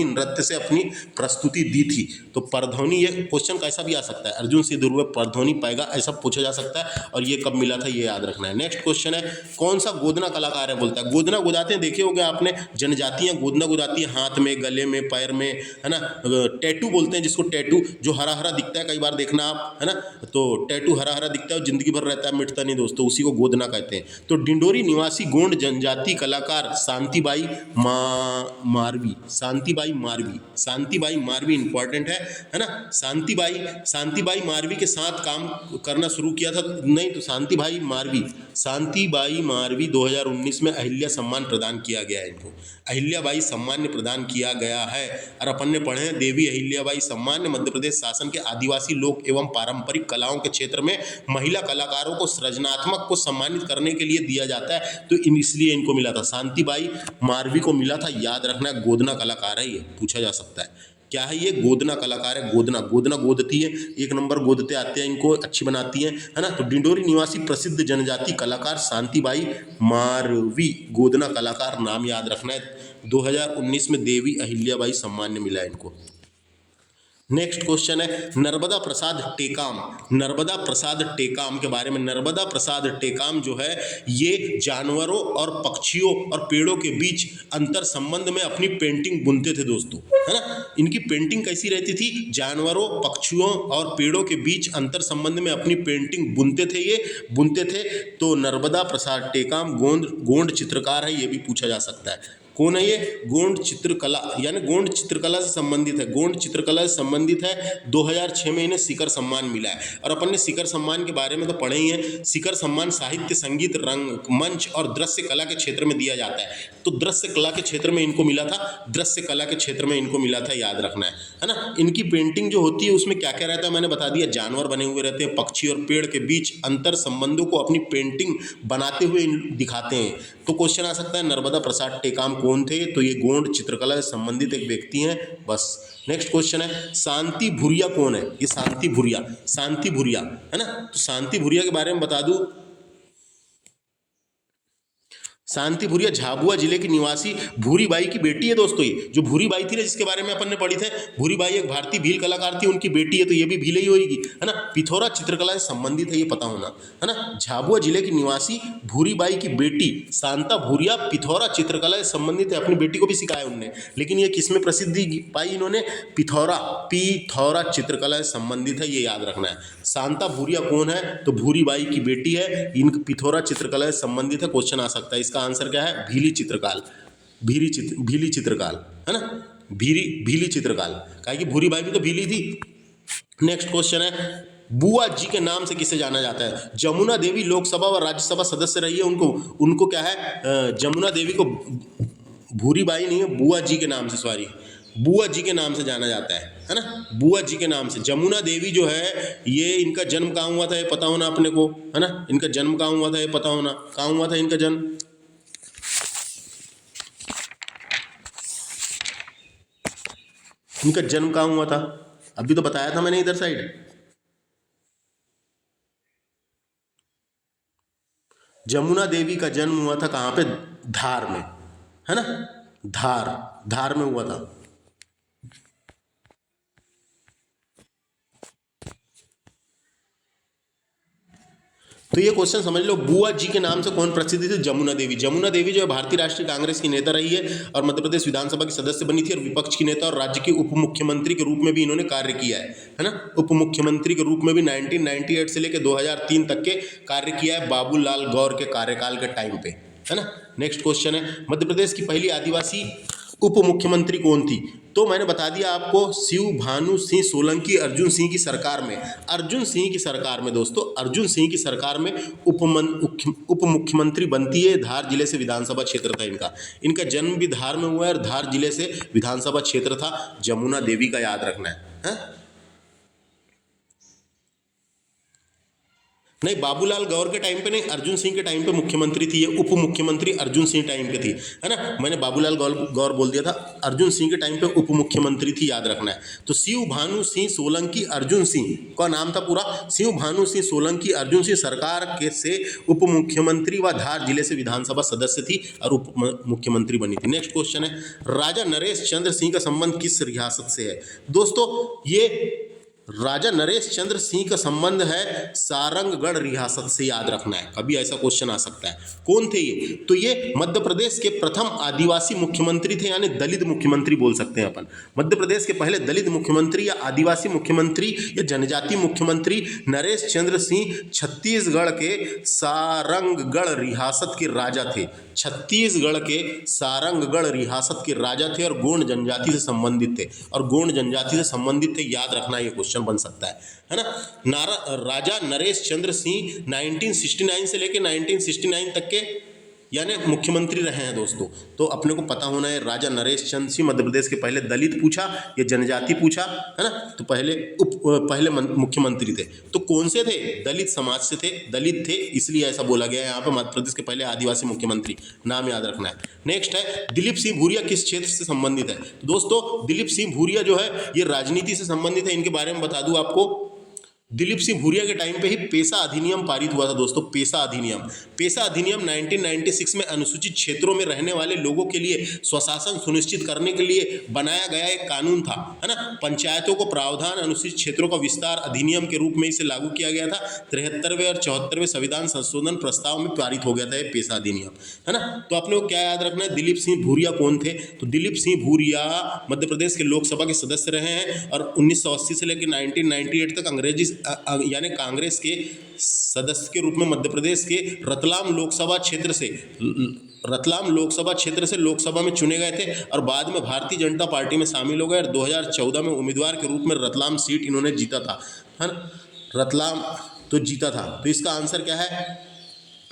नृत्य से अपनी प्रस्तुति दी थी। तो परधौनी, ये क्वेश्चन कैसा भी आ सकता है, अर्जुन सिंह धुर्वे परधौनी पैगा, ऐसा पूछा जा सकता है। और ये कब मिला था ये याद रखना है। नेक्स्ट क्वेश्चन है कौन सा गोदना कलाकार है? बोलता है गोदना गुदाते हैं, देखे होंगे आपने, जनजातियां गोदना गुदाती हैं, हाथ में, गले में, पैर में, है ना। टैटू बोलते हैं जिसको, टैटू जो हरा हरा दिखता है, कई बार देखना आप, है ना। तो टैटू हरा हरा दिखता है, जिंदगी भर रहता है, मिटता नहीं दोस्तों, उसी को गोदना कहते हैं। तो डिंडोरी निवासी गोंड जनजाति कलाकार शांतिबाई मारवी इंपॉर्टेंट है ना। शांतिबाई मारवी के साथ काम करना शुरू किया था, नहीं तो शांतिबाई मारवी 2019 में अहिल्या सम्मान प्रदान किया गया है इनको। अहिल्याबाई सम्मान प्रदान किया गया है। और अपन ने पढ़े हैं देवी अहिल्याबाई सम्मान मध्य प्रदेश शासन के आदिवासी लोक एवं पारंपरिक कलाओं के क्षेत्र में महिला कलाकारों को सृजनात्मक को सम्मानित करने के लिए दिया जाता है, तो इसलिए इनको मिला था। शांतिबाई मारवी को मिला था, याद रखना, गोदना कलाकार है, ये पूछा जा सकता है। क्या है ये? गोदना कलाकार है। गोदना गोदती है, 1 नंबर गोदते आते हैं, इनको अच्छी बनाती हैं, है ना। तो डिंडोरी निवासी प्रसिद्ध जनजाति कलाकार शांतिबाई मारवी, गोदना कलाकार, नाम याद रखना है। 2019 में देवी अहिल्याबाई सम्मान मिला है इनको। नेक्स्ट क्वेश्चन है नर्मदा प्रसाद टेकाम के बारे में। नर्मदा प्रसाद टेकाम जो है ये जानवरों और पक्षियों और पेड़ों के बीच अंतर संबंध में अपनी पेंटिंग बुनते थे दोस्तों, है ना। इनकी पेंटिंग कैसी रहती थी? जानवरों, पक्षियों और पेड़ों के बीच अंतर संबंध में अपनी पेंटिंग बुनते थे। तो नर्मदा प्रसाद टेकाम गोंड चित्रकार है, ये भी पूछा जा सकता है। कौन है ये? गोंड चित्रकला, यानी गोंड चित्रकला से संबंधित है। गोंड चित्रकला से संबंधित है। 2006 में इन्हें शिखर सम्मान मिला है। और अपन ने शिखर सम्मान के बारे में तो पढ़े ही है। शिखर सम्मान साहित्य, संगीत, रंग मंच और दृश्य कला के क्षेत्र में दिया जाता है। तो दृश्य कला के क्षेत्र में इनको मिला था, दृश्य कला के क्षेत्र में इनको मिला था, याद रखना है ना। इनकी पेंटिंग जो होती है उसमें क्या क्या रहता है मैंने बता दिया। जानवर बने हुए रहते हैं, पक्षी और पेड़ के बीच अंतर संबंधों को अपनी पेंटिंग बनाते हुए दिखाते हैं। तो क्वेश्चन आ सकता है नर्मदा प्रसाद टेकाम कौन थे? तो ये गोंड चित्रकला से संबंधित एक व्यक्ति हैं, बस। नेक्स्ट क्वेश्चन है शांति भूरिया कौन है? ये शांति भूरिया है ना। तो शांति भूरिया के बारे में बता दूं, शांति भूरिया झाबुआ जिले की निवासी भूरीबाई की बेटी है दोस्तों। ये जो भूरीबाई थी ना, जिसके बारे में अपन ने पढ़ी थे, भूरीबाई एक भारतीय भील कलाकार थी, उनकी बेटी है, तो ये भी भील ही होगी, है ना। पिथौरा चित्रकला से संबंधित है, ये पता होना, है ना। झाबुआ जिले की निवासी भूरीबाई की बेटी शांता भूरिया पिथौरा चित्रकला से संबंधित है। अपनी बेटी को भी सिखाया उनने, लेकिन ये किसमें प्रसिद्धि पाई इन्होंने? पिथौरा चित्रकला से संबंधित है, ये याद रखना है। शांता भूरिया कौन है? तो भूरीबाई की बेटी है। इनका पिथौरा चित्रकला से संबंधित है, क्वेश्चन आ सकता है। इसका आंसर क्या है? भीली चित्रकाल, भीली चित्रकाल, है ना, भीली चित्रकाल, काहे कि भूरीबाई भी तो भीली थी। नेक्स्ट क्वेश्चन है, बुआ जी के नाम से किसे जाना जाता है? जमुना देवी लोकसभा व राज्यसभा सदस्य रही है, उनको क्या है, जमुना देवी को भूरीबाई नहीं है, बुआ जी के नाम से, सॉरी, बुआ जी के नाम से जाना जाता है ना, बुआ जी के नाम से। जमुना देवी जो है, ये इनका जन्म कहाँ हुआ था ये पता होना अपने को, है ना, इनका जन्म कहाँ हुआ था ये पता होना, कहाँ हुआ था इनका जन्म? इनका जन्म कहाँ हुआ था? अभी तो बताया था मैंने इधर साइड। जमुना देवी का जन्म हुआ था कहाँ पे? धार में, है ना, धार में हुआ था। तो ये क्वेश्चन समझ लो, बुआ जी के नाम से कौन प्रसिद्ध थी? जमुना देवी। जमुना देवी जो है भारतीय राष्ट्रीय कांग्रेस की नेता रही है और मध्य प्रदेश विधानसभा की सदस्य बनी थी और विपक्ष की नेता और राज्य के उप मुख्यमंत्री के रूप में भी इन्होंने कार्य किया है ना, उप मुख्यमंत्री के रूप में भी 1998 से लेकर 2003 तक के कार्य किया है, बाबूलाल गौर के कार्यकाल के टाइम पे, है ना। नेक्स्ट क्वेश्चन है, मध्य प्रदेश की पहली आदिवासी उप मुख्यमंत्री कौन थी? तो मैंने बता दिया आपको, शिव भानु सिंह सोलंकी अर्जुन सिंह की सरकार में, अर्जुन सिंह की सरकार में दोस्तों, अर्जुन सिंह की सरकार में उप मुख्यमंत्री बनती है। धार जिले से विधानसभा क्षेत्र था इनका जन्म भी धार में हुआ है और धार जिले से विधानसभा क्षेत्र था। जमुना देवी का याद रखना है? नहीं, बाबूलाल गौर के टाइम पे नहीं, अर्जुन सिंह के टाइम पे मुख्यमंत्री थी ये, उप मुख्यमंत्री अर्जुन सिंह टाइम पे थी, है ना। मैंने बाबूलाल गौर बोल दिया था, अर्जुन सिंह के टाइम पे उप मुख्यमंत्री थी, याद रखना है। तो शिव भानु सिंह सोलंकी अर्जुन सिंह का नाम था पूरा, शिव भानु सिंह सोलंकी अर्जुन सिंह, सरकार के से उप मुख्यमंत्री व धार जिले से विधानसभा सदस्य थी और उप मुख्यमंत्री बनी थी। नेक्स्ट क्वेश्चन है, राजा नरेश चंद्र सिंह का संबंध किस रियासत से है? दोस्तों, ये राजा नरेश चंद्र सिंह का संबंध है सारंगगढ़ रियासत से, याद रखना है, कभी ऐसा क्वेश्चन आ सकता है। कौन थे ये? तो ये मध्य प्रदेश के प्रथम आदिवासी मुख्यमंत्री थे, यानी दलित मुख्यमंत्री बोल सकते हैं अपन। मध्य प्रदेश के पहले दलित मुख्यमंत्री या आदिवासी मुख्यमंत्री या जनजाति मुख्यमंत्री नरेश चंद्र सिंह छत्तीसगढ़ के सारंगगढ़ रियासत के राजा थे। छत्तीसगढ़ के सारंगगढ़ रियासत के राजा थे और गोंड जनजाति से संबंधित थे, और गोंड जनजाति से संबंधित थे, याद रखना, ये क्वेश्चन बन सकता है ना। राजा नरेश चंद्र सिंह 1969 से लेकर 1969 तक के यानी मुख्यमंत्री रहे हैं दोस्तों। तो अपने को पता होना है, राजा नरेश चंद्र सिंह मध्य प्रदेश के पहले दलित पूछा या जनजाति पूछा, है ना, तो पहले मुख्यमंत्री थे। तो कौन से थे? दलित समाज से थे, दलित थे, इसलिए ऐसा बोला गया है यहाँ पे, मध्य प्रदेश के पहले आदिवासी मुख्यमंत्री, नाम याद रखना है। नेक्स्ट है, दिलीप सिंह भूरिया किस क्षेत्र से संबंधित है? तो दोस्तों, दिलीप सिंह भूरिया जो है ये राजनीति से संबंधित है। इनके बारे में बता दूं आपको, दिलीप सिंह भूरिया के टाइम पे ही पेशा अधिनियम पारित हुआ था दोस्तों। पेशा अधिनियम 1996 में अनुसूचित क्षेत्रों में रहने वाले लोगों के लिए स्वशासन सुनिश्चित करने के लिए बनाया गया एक कानून था, है ना। पंचायतों को प्रावधान अनुसूचित क्षेत्रों का विस्तार अधिनियम के रूप में इसे लागू किया गया था। 73वें और 74वें संविधान संशोधन प्रस्ताव में पारित हो गया था ये पेशा अधिनियम, है ना। तो आपने को क्या याद रखना है, दिलीप सिंह भूरिया कौन थे? तो दिलीप सिंह भूरिया मध्य प्रदेश के लोकसभा के सदस्य रहे हैं और 1980 से लेकर 1998 तक अंग्रेजी यानी कांग्रेस के सदस्य के रूप में मध्य प्रदेश के रतलाम लोकसभा क्षेत्र से लोकसभा में चुने गए थे और बाद में भारतीय जनता पार्टी में शामिल हो गए और 2014 में उम्मीदवार के रूप में रतलाम सीट इन्होंने जीता था, है ना, रतलाम तो जीता था। तो इसका आंसर क्या है?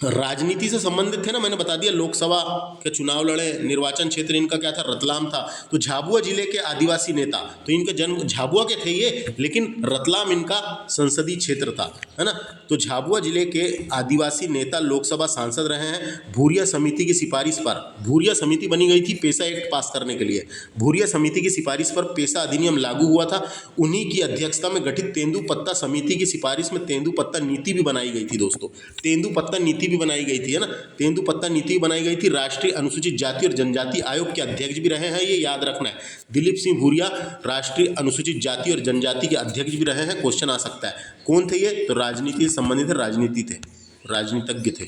राजनीति से संबंधित थे ना, मैंने बता दिया, लोकसभा के चुनाव लड़े, निर्वाचन क्षेत्र इनका क्या था? रतलाम था। तो झाबुआ जिले के आदिवासी नेता, तो इनका जन्म झाबुआ के थे ये, लेकिन रतलाम इनका संसदीय क्षेत्र था, है ना। तो झाबुआ जिले के आदिवासी नेता लोकसभा सांसद रहे हैं। भूरिया समिति की सिफारिश पर भूरिया समिति बनी गई थी पेशा एक्ट पास करने के लिए। भूरिया समिति की सिफारिश पर पेशा अधिनियम लागू हुआ था। उन्हीं की अध्यक्षता में गठित तेंदुपत्ता समिति की सिफारिश में तेंदुपत्ता नीति भी बनाई गई थी दोस्तों। तेंदुपत्ता नीति भी बनाई गई थी, है ना, तेंदुपत्ता नीति बनाई गई थी। राष्ट्रीय अनुसूचित जाति और जनजाति आयोग के अध्यक्ष भी रहे हैं, ये याद रखना है। दिलीप सिंह भूरिया राष्ट्रीय अनुसूचित जाति और जनजाति के अध्यक्ष भी रहे हैं, क्वेश्चन आ सकता है। कौन थे ये? तो राजनीति से संबंधित राजनीतिज्ञ थे।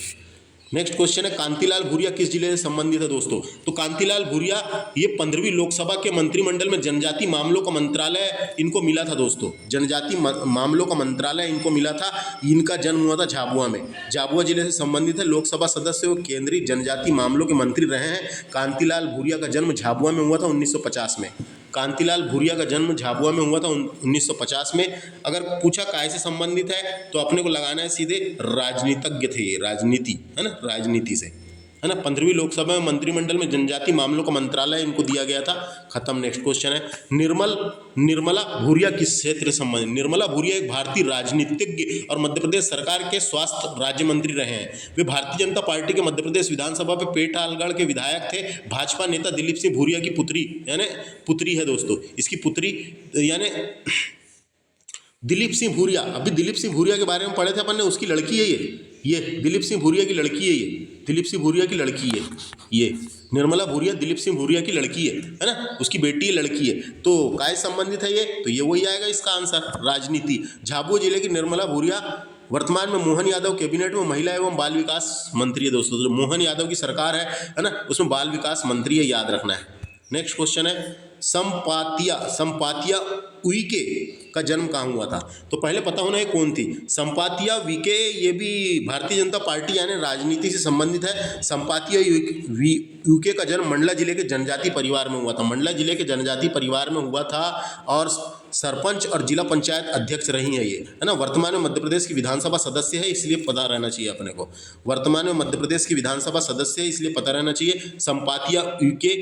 नेक्स्ट क्वेश्चन है कांतिलाल भूरिया किस जिले से संबंधित है दोस्तों? तो कांतिलाल भूरिया ये 15वीं लोकसभा के मंत्रिमंडल में जनजाति मामलों का मंत्रालय इनको मिला था दोस्तों। जनजाति मामलों का मंत्रालय इनको मिला था। इनका जन्म हुआ था झाबुआ में। झाबुआ जिले से संबंधित है। लोकसभा सदस्य व केंद्रीय जनजाति मामलों के मंत्री रहे हैं। कांतिलाल भूरिया का जन्म झाबुआ में हुआ था 1950 में। कांतिलाल भूरिया का जन्म झाबुआ में हुआ था 1950 में। अगर पूछा काय से संबंधित है तो अपने को लगाना है सीधे राजनीतिज्ञ थे ये, राजनीति है ना, राजनीति से है ना। 15वीं लोकसभा में मंत्रिमंडल में जनजाति मामलों का मंत्रालय इनको दिया गया था। खत्म। नेक्स्ट क्वेश्चन है निर्मला भूरिया किस क्षेत्र से संबंधित? निर्मला भूरिया एक भारतीय राजनीतिज्ञ और मध्य प्रदेश सरकार के स्वास्थ्य राज्य मंत्री रहे हैं। वे भारतीय जनता पार्टी के मध्य प्रदेश विधानसभा पे पेटालगढ़ के विधायक थे। भाजपा नेता दिलीप सिंह भूरिया की पुत्री यानी पुत्री है दोस्तों। इसकी पुत्री यानी दिलीप सिंह भूरिया, अभी दिलीप सिंह भूरिया के बारे में पढ़े थे अपन ने, उसकी लड़की है ये दिलीप सिंह भूरिया की लड़की है। ये दिलीप सिंह भूरिया की लड़की है। ये निर्मला भूरिया दिलीप सिंह भूरिया की लड़की है ना, उसकी बेटी है, लड़की है। तो काय संबंधित है ये? तो ये वही आएगा इसका आंसर, राजनीति। झाबुआ जिले की निर्मला भूरिया वर्तमान में मोहन यादव कैबिनेट में महिला एवं बाल विकास मंत्री है दोस्तों। जो मोहन यादव की सरकार है ना, उसमें बाल विकास मंत्री है, याद रखना है। नेक्स्ट क्वेश्चन है संपातिया उइके का जन्म कहाँ हुआ था? तो पहले पता होना है कौन थी संपातिया उइके। ये भी भारतीय जनता पार्टी यानी राजनीति से संबंधित है। संपातिया उइके का जन्म मंडला जिले के जनजाति परिवार में हुआ था। मंडला जिले के जनजाति परिवार में हुआ था और सरपंच और जिला पंचायत अध्यक्ष रही है ये, है ना। वर्तमान में मध्य प्रदेश की विधानसभा सदस्य है, इसलिए पता रहना चाहिए अपने को। वर्तमान में मध्य प्रदेश की विधानसभा सदस्य है, इसलिए पता रहना चाहिए। संपातिया उइके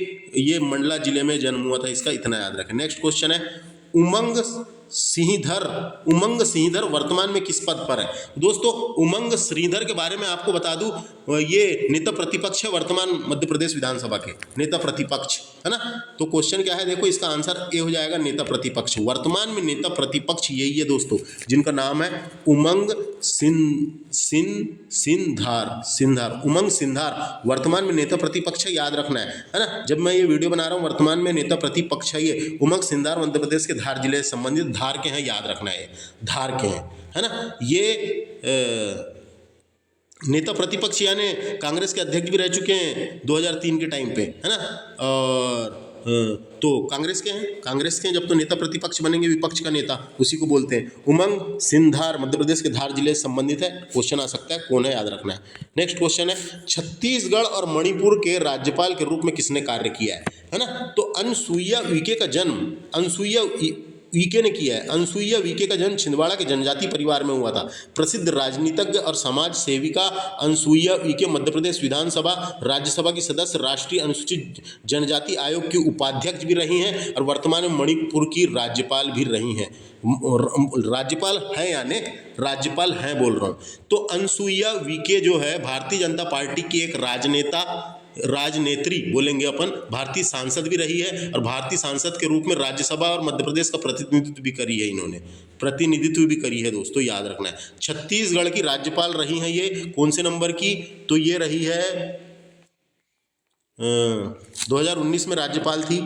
ये मंडला जिले में जन्म हुआ था, इसका इतना याद रखें। नेक्स्ट क्वेश्चन है उमंग सिंहधर वर्तमान में किस पद पर है? दोस्तों उमंग श्रीधर के बारे में आपको बता दूं, ये नेता प्रतिपक्ष है वर्तमान मध्य प्रदेश विधानसभा के, नेता प्रतिपक्ष है ना। तो क्वेश्चन क्या है देखो, इसका आंसर ए हो जाएगा, नेता प्रतिपक्ष। वर्तमान में नेता प्रतिपक्ष यही है दोस्तों, जिनका नाम है उमंग सिंधार। उमंग सिंधार वर्तमान में नेता प्रतिपक्ष है, याद रखना है ना। जब मैं ये वीडियो बना रहा हूँ वर्तमान में नेता प्रतिपक्ष है ये उमंग सिंधार, मध्य प्रदेश के धार जिले से संबंधित, धार के हैं, याद रखना है, धार के हैं, है ना। ये नेता प्रतिपक्ष यानी कांग्रेस के अध्यक्ष भी रह चुके हैं 2003 के टाइम पे, है ना। और तो कांग्रेस के हैं जब तो नेता प्रतिपक्ष बनेंगे, विपक्ष का नेता, उसी को बोलते हैं। उमंग सिंधार मध्य प्रदेश के धार जिले से संबंधित है। क्वेश्चन आ सकता है, कौन है, याद रखना है। नेक्स्ट क्वेश्चन है छत्तीसगढ़ और मणिपुर के राज्यपाल के रूप में किसने कार्य किया है ना। तो अनसुईया उइके का जन्म अनसुईया उइके ने किया है। अनसुईया उइके का जन्म छिंदवाड़ा के जनजाति परिवार में हुआ था। प्रसिद्ध राजनीतिज्ञ और समाज सेविका अनसुईया उइके मध्य प्रदेश विधानसभा राज्यसभा की सदस्य, राष्ट्रीय अनुसूचित जनजाति आयोग की उपाध्यक्ष भी रही हैं और वर्तमान में मणिपुर की राज्यपाल भी रही हैं। राज्यपाल है यानी राज्यपाल हैं बोल रहा हूँ। तो अनसुईया उइके जो है भारतीय जनता पार्टी की एक राजनेत्री बोलेंगे अपन, भारतीय सांसद भी रही है और भारतीय सांसद के रूप में राज्यसभा और मध्य प्रदेश का प्रतिनिधित्व भी करी है। इन्होंने प्रतिनिधित्व भी करी है दोस्तों, याद रखना है। छत्तीसगढ़ की राज्यपाल रही हैं ये, कौन से नंबर की? तो ये रही है 2019 में राज्यपाल थी,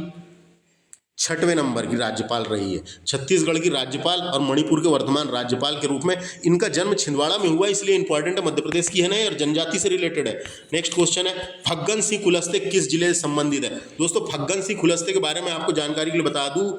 6वें नंबर की राज्यपाल रही है। छत्तीसगढ़ की राज्यपाल और मणिपुर के वर्तमान राज्यपाल के रूप में। इनका जन्म छिंदवाड़ा में हुआ, इसलिए इंपॉर्टेंट है, मध्य प्रदेश की है ना और जनजाति से रिलेटेड है। नेक्स्ट क्वेश्चन है फग्गन सिंह कुलस्ते किस जिले से संबंधित है? दोस्तों फग्गन सिंह कुलस्ते के बारे में आपको जानकारी के लिए बता दूं,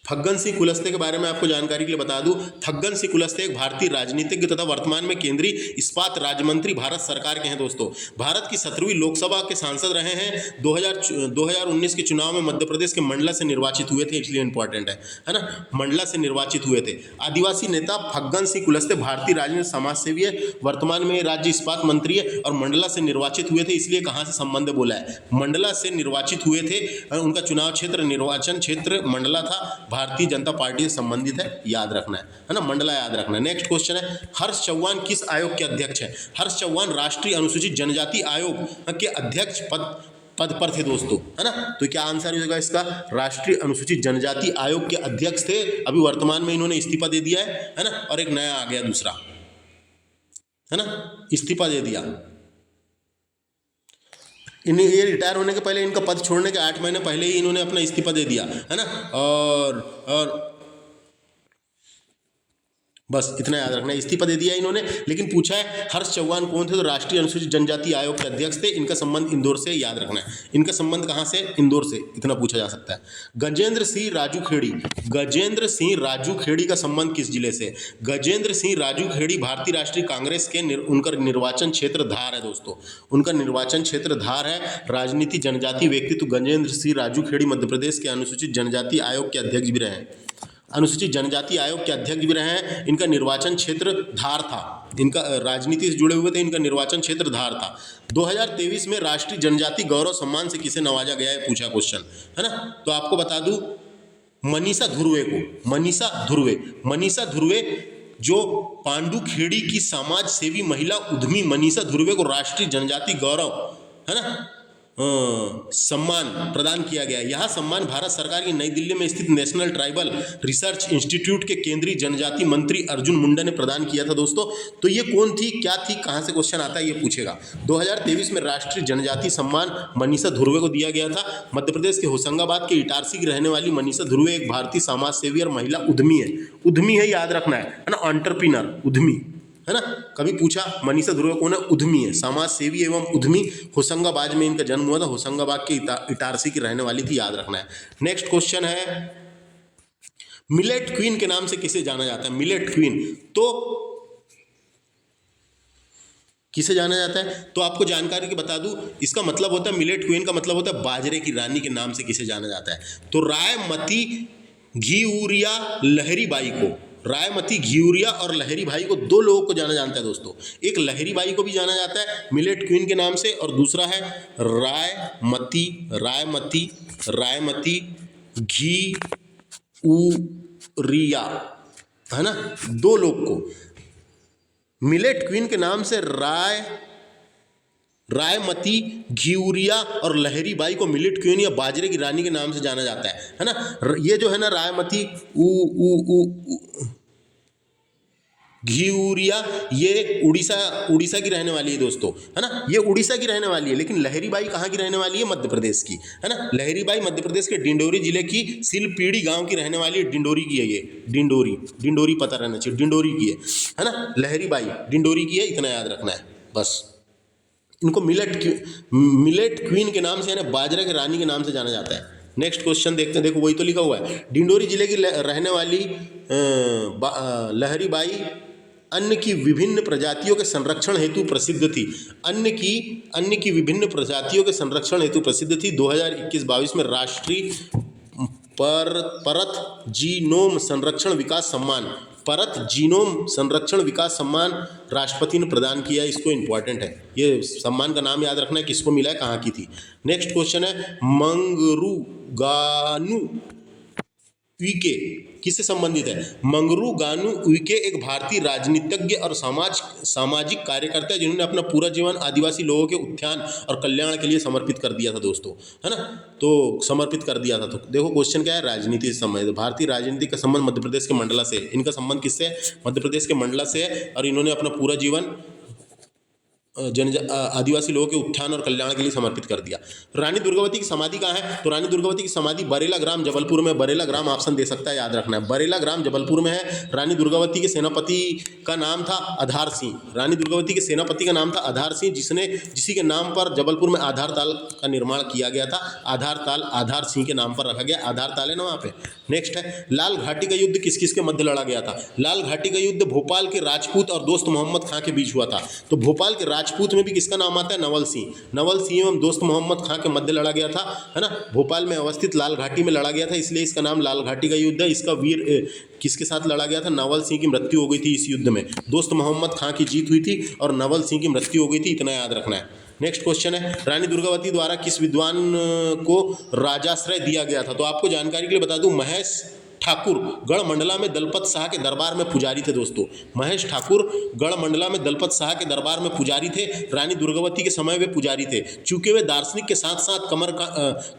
फग्गन सिंह कुलस्ते के बारे में आपको जानकारी के लिए बता दूं, फग्गन सिंह कुलस्ते एक भारतीय राजनीतिज्ञ तथा वर्तमान में केंद्रीय इस्पात राज्य मंत्री भारत सरकार के हैं दोस्तों। भारत की 17वीं लोकसभा के सांसद रहे हैं। 2019 के चुनाव में मध्य प्रदेश के मंडला से निर्वाचित हुए थे, इसलिए इंपॉर्टेंट है ना, मंडला से निर्वाचित हुए थे। आदिवासी नेता फग्गन सिंह कुलस्ते भारतीय राजनीतिक समाज सेवी है, वर्तमान में राज्य इस्पात मंत्री है और मंडला से निर्वाचित हुए थे, इसलिए कहाँ से संबंध बोला है, मंडला से निर्वाचित हुए थे। उनका चुनाव क्षेत्र निर्वाचन क्षेत्र मंडला था, भारतीय जनता पार्टी से संबंधित है, याद रखना है ना, मंडला याद रखना है। नेक्स्ट क्वेश्चन है हर्ष चौहान किस आयोग के अध्यक्ष है? हर्ष चौहान राष्ट्रीय अनुसूचित जनजाति आयोग के अध्यक्ष पद पर थे दोस्तों, है ना। तो क्या आंसर होगा इसका? राष्ट्रीय अनुसूचित जनजाति आयोग के अध्यक्ष थे। अभी वर्तमान में इन्होंने इस्तीफा दे दिया है ना, और एक नया आ गया दूसरा, है ना, इस्तीफा दे दिया। ये रिटायर होने के पहले, इनका पद छोड़ने के 8 महीने पहले ही इन्होंने अपना इस्तीफा दे दिया, है ना। और बस इतना याद रखना है। इस्तीफा दे दिया इन्होंने, लेकिन पूछा है हर्ष चौहान कौन थे, तो राष्ट्रीय अनुसूचित जनजाति आयोग के अध्यक्ष थे। इनका संबंध इंदौर से, याद रखना है। इनका संबंध कहाँ से, इंदौर से, इतना पूछा जा सकता है। गजेंद्र सिंह राजू खेड़ी, गजेंद्र सिंह राजू खेड़ी का संबंध किस जिले से? गजेंद्र सिंह राजू खेड़ी भारतीय राष्ट्रीय कांग्रेस के उनका निर्वाचन क्षेत्र धार है दोस्तों, उनका निर्वाचन क्षेत्र धार है। राजनीति जनजाति व्यक्तित्व गजेंद्र सिंह राजू खेड़ी मध्य प्रदेश के अनुसूचित जनजाति आयोग के अध्यक्ष भी रहे हैं, अनुसूचित जनजाति आयोग के अध्यक्ष भी रहे हैं। इनका निर्वाचन क्षेत्र धार था, इनका राजनीति से जुड़े हुए थे, इनका निर्वाचन क्षेत्र धार था। 2023 में राष्ट्रीय जनजाति गौरव सम्मान से किसे नवाजा गया है, पूछा क्वेश्चन है ना। तो आपको बता दूं, मनीषा धुर्वे को, मनीषा धुर्वे जो पांडुखेड़ी की समाज सेवी महिला उद्यमी मनीषा धुर्वे को राष्ट्रीय जनजाति गौरव है ना सम्मान प्रदान किया गया। यह सम्मान भारत सरकार की नई दिल्ली में स्थित नेशनल ट्राइबल रिसर्च इंस्टीट्यूट के केंद्रीय जनजाति मंत्री अर्जुन मुंडा ने प्रदान किया था दोस्तों। तो ये कौन थी, क्या थी, कहां से क्वेश्चन आता है ये पूछेगा। 2023 में राष्ट्रीय जनजाति सम्मान मनीषा धुर्वे को दिया गया था। मध्य प्रदेश के होशंगाबाद के इटारसी की रहने वाली मनीषा धुर्वे एक भारतीय समाज सेवी और महिला उद्यमी है, याद रखना है ना, एंटरप्रेन्योर, उद्यमी है ना। कभी पूछा मनीषा धुर्वे कौन है, उद्यमी है, समाज सेवी एवं उद्यमी। होशंगाबाद में इनका जन्म हुआ था, होशंगाबाद के इटारसी की रहने वाली थी, याद रखना है। नेक्स्ट क्वेश्चन है, मिलेट क्वीन के नाम से किसे जाना जाता है? मिलेट क्वीन तो किसे जाना जाता है, तो आपको जानकारी के बता दूं, इसका मतलब होता है, मिलेट क्वीन का मतलब होता है बाजरे की रानी के नाम से किसे जाना जाता है। तो रायमती घिउरिया लहरी बाई को, रायमती घिउरिया और लहरी बाई को, दो लोगों को जाना जाता है दोस्तों। एक लहरी बाई को भी जाना जाता है मिलेट क्वीन के नाम से, और दूसरा है रायमती घिउरिया, है ना। दो लोग को मिलेट क्वीन के नाम से रायमती घिउरिया और लहरी बाई को मिलेट क्वीन या बाजरे की रानी के नाम से जाना जाता है ना। ये जो है ना रायमती घिउरिया, ये उड़ीसा की रहने वाली है दोस्तों, है ना। ये उड़ीसा की रहने वाली है, लेकिन लहरी बाई कहाँ की रहने वाली है, मध्य प्रदेश की, है ना। लहरी बाई मध्य प्रदेश के डिंडोरी जिले की सिलपीड़ी गांव की रहने वाली है। डिंडोरी की है ये, डिंडोरी पता रहना चाहिए, डिंडोरी की है ना। लहरी बाई डिंडोरी की है, इतना याद रखना है बस। इनको मिलेट क्वीन के नाम से, यानी बाजरा की रानी के नाम से जाना जाता है। नेक्स्ट क्वेश्चन देखते हैं, देखो वही तो लिखा हुआ है। डिंडोरी जिले की रहने वाली लहरी बाई अन्न की विभिन्न प्रजातियों के संरक्षण हेतु प्रसिद्ध थी। अन्न की विभिन्न प्रजातियों के संरक्षण हेतु प्रसिद्ध थी। 2021-22 में राष्ट्रीय परत जीनोम संरक्षण विकास सम्मान राष्ट्रपति ने प्रदान किया। इसको इंपॉर्टेंट है, ये सम्मान का नाम याद रखना है, किसको मिला है, कहाँ की थी। नेक्स्ट क्वेश्चन है, मंगरुगानु उइके किससे संबंधित है? मंगरुगानु उइके एक भारतीय राजनीतिज्ञ और सामाजिक कार्यकर्ता है, जिन्होंने अपना पूरा जीवन आदिवासी लोगों के उत्थान और कल्याण के लिए समर्पित कर दिया था दोस्तों, है ना। तो समर्पित कर दिया था। तो देखो क्वेश्चन क्या है, राजनीति से संबंधित। भारतीय राजनीति का संबंध मध्य प्रदेश के मंडला से है। इनका संबंध किससे है? मध्य प्रदेश के मंडला से है, और इन्होंने अपना पूरा जीवन आदिवासी लोगों के उत्थान और कल्याण के लिए समर्पित कर दिया। रानी दुर्गावती की समाधि कहाँ है? तो रानी दुर्गावती की समाधि बरेला ग्राम जबलपुर में, बरेला ग्राम ऑप्शन दे सकता है, याद रखना है, बरेला ग्राम जबलपुर में है। रानी दुर्गावती के सेनापति का नाम था आधार सिंह। रानी दुर्गावती के सेनापति का नाम था आधार सिंह, जिसी के नाम पर जबलपुर में आधार ताल का निर्माण किया गया था। आधार ताल आधार सिंह के नाम पर रखा गया, आधार ताल है ना वहाँ पे। नेक्स्ट है, लाल घाटी का युद्ध किस किस के मध्य लड़ा गया था? लाल घाटी का युद्ध भोपाल के राजपूत और दोस्त मोहम्मद खां के बीच हुआ था। तो भोपाल के राजपूत में भी किसका नाम आता है? नवल सिंह एवं दोस्त मोहम्मद खां के मध्य लड़ा गया था, है ना। भोपाल में अवस्थित लाल घाटी में लड़ा गया था, इसलिए इसका नाम लाल घाटी का युद्ध है। इसका वीर किसके साथ लड़ा गया था? नवल सिंह की मृत्यु हो गई थी इस युद्ध में। दोस्त मोहम्मद खां की जीत हुई थी और नवल सिंह की मृत्यु हो गई थी, इतना याद रखना है। नेक्स्ट क्वेश्चन है, रानी दुर्गावती द्वारा किस विद्वान को राजाश्रय दिया गया था? तो आपको जानकारी के लिए बता दूं, महेश ठाकुर गढ़मंडला में दलपत शाह के दरबार में पुजारी थे दोस्तों। महेश ठाकुर गढ़मंडला में दलपत शाह के दरबार में पुजारी थे। रानी दुर्गावती के समय वे पुजारी थे। चूंकि वे दार्शनिक के साथ साथ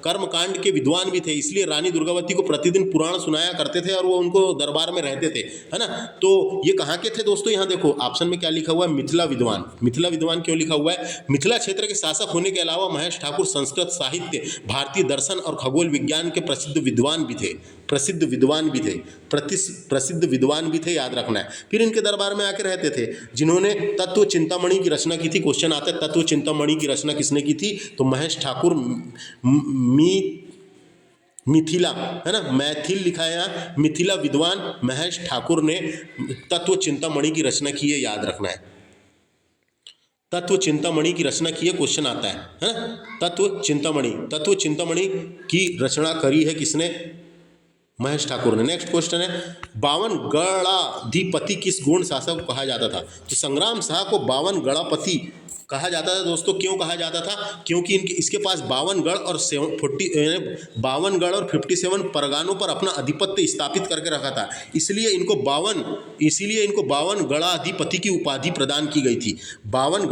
कर्मकांड के विद्वान भी थे, इसलिए रानी दुर्गावती को प्रतिदिन पुराण सुनाया करते थे और वो उनको दरबार में रहते थे, है ना। तो ये कहाँ के थे दोस्तों? यहाँ देखो ऑप्शन में क्या लिखा हुआ है, मिथिला विद्वान। मिथिला विद्वान क्यों लिखा हुआ है? मिथिला क्षेत्र के शासक होने के अलावा महेश ठाकुर संस्कृत साहित्य, भारतीय दर्शन और खगोल विज्ञान के प्रसिद्ध विद्वान भी थे। प्रसिद्ध विद्वान भी थे, प्रसिद्ध विद्वान भी थे, याद रखना है। फिर इनके दरबार में आकर रहते थे जिन्होंने तत्व चिंतामणि की रचना की थी। क्वेश्चन आता है तत्व चिंतामणि की रचना किसने की थी, तो महेश ठाकुर मिथिला, है ना, मैथिल लिखा है यहाँ, मिथिला विद्वान महेश ठाकुर ने तत्व चिंतामणि की रचना की है, याद रखना है। तत्व चिंतामणि की रचना की है, क्वेश्चन आता है ना। तत्व चिंतामणि की रचना करी है किसने, महेश ठाकुर ने। नेक्स्ट क्वेश्चन है 52 गणाधिपति किस गौड़ शासक को कहा जाता था, तो संग्राम शाह को 52 गणापति कहा जाता था दोस्तों। क्यों कहा जाता था, क्योंकि इसके पास 52 गढ़ और 52 गढ़ और 57 परगानों पर अपना अधिपत्य स्थापित करके रखा था, इसलिए इनको 52 गणाधिपति की उपाधि प्रदान की गई थी। 52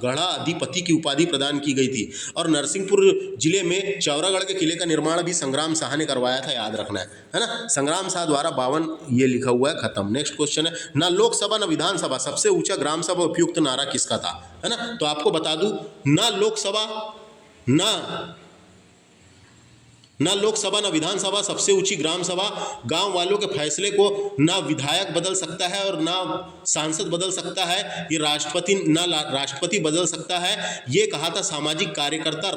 गणाधिपति की उपाधि प्रदान की गई थी। और नरसिंहपुर जिले में चौरागढ़ के किले का निर्माण भी संग्राम शाह ने करवाया था, याद रखना है ना। संग्राम शाह द्वारा 52 ये लिखा हुआ है, खत्म। नेक्स्ट क्वेश्चन है ना लोकसभा न विधानसभा सबसे ऊंचा ग्राम सभा उपयुक्त नारा किसका था, है ना। तो आपको बता दूं ना लोकसभा ना विधानसभा सबसे ऊंची ग्राम सभा गांव वालों के फैसले को ना विधायक बदल सकता है और ना सांसद बदल सकता है, ये राष्ट्रपति बदल सकता है, ये कहा था सामाजिक कार्यकर्ता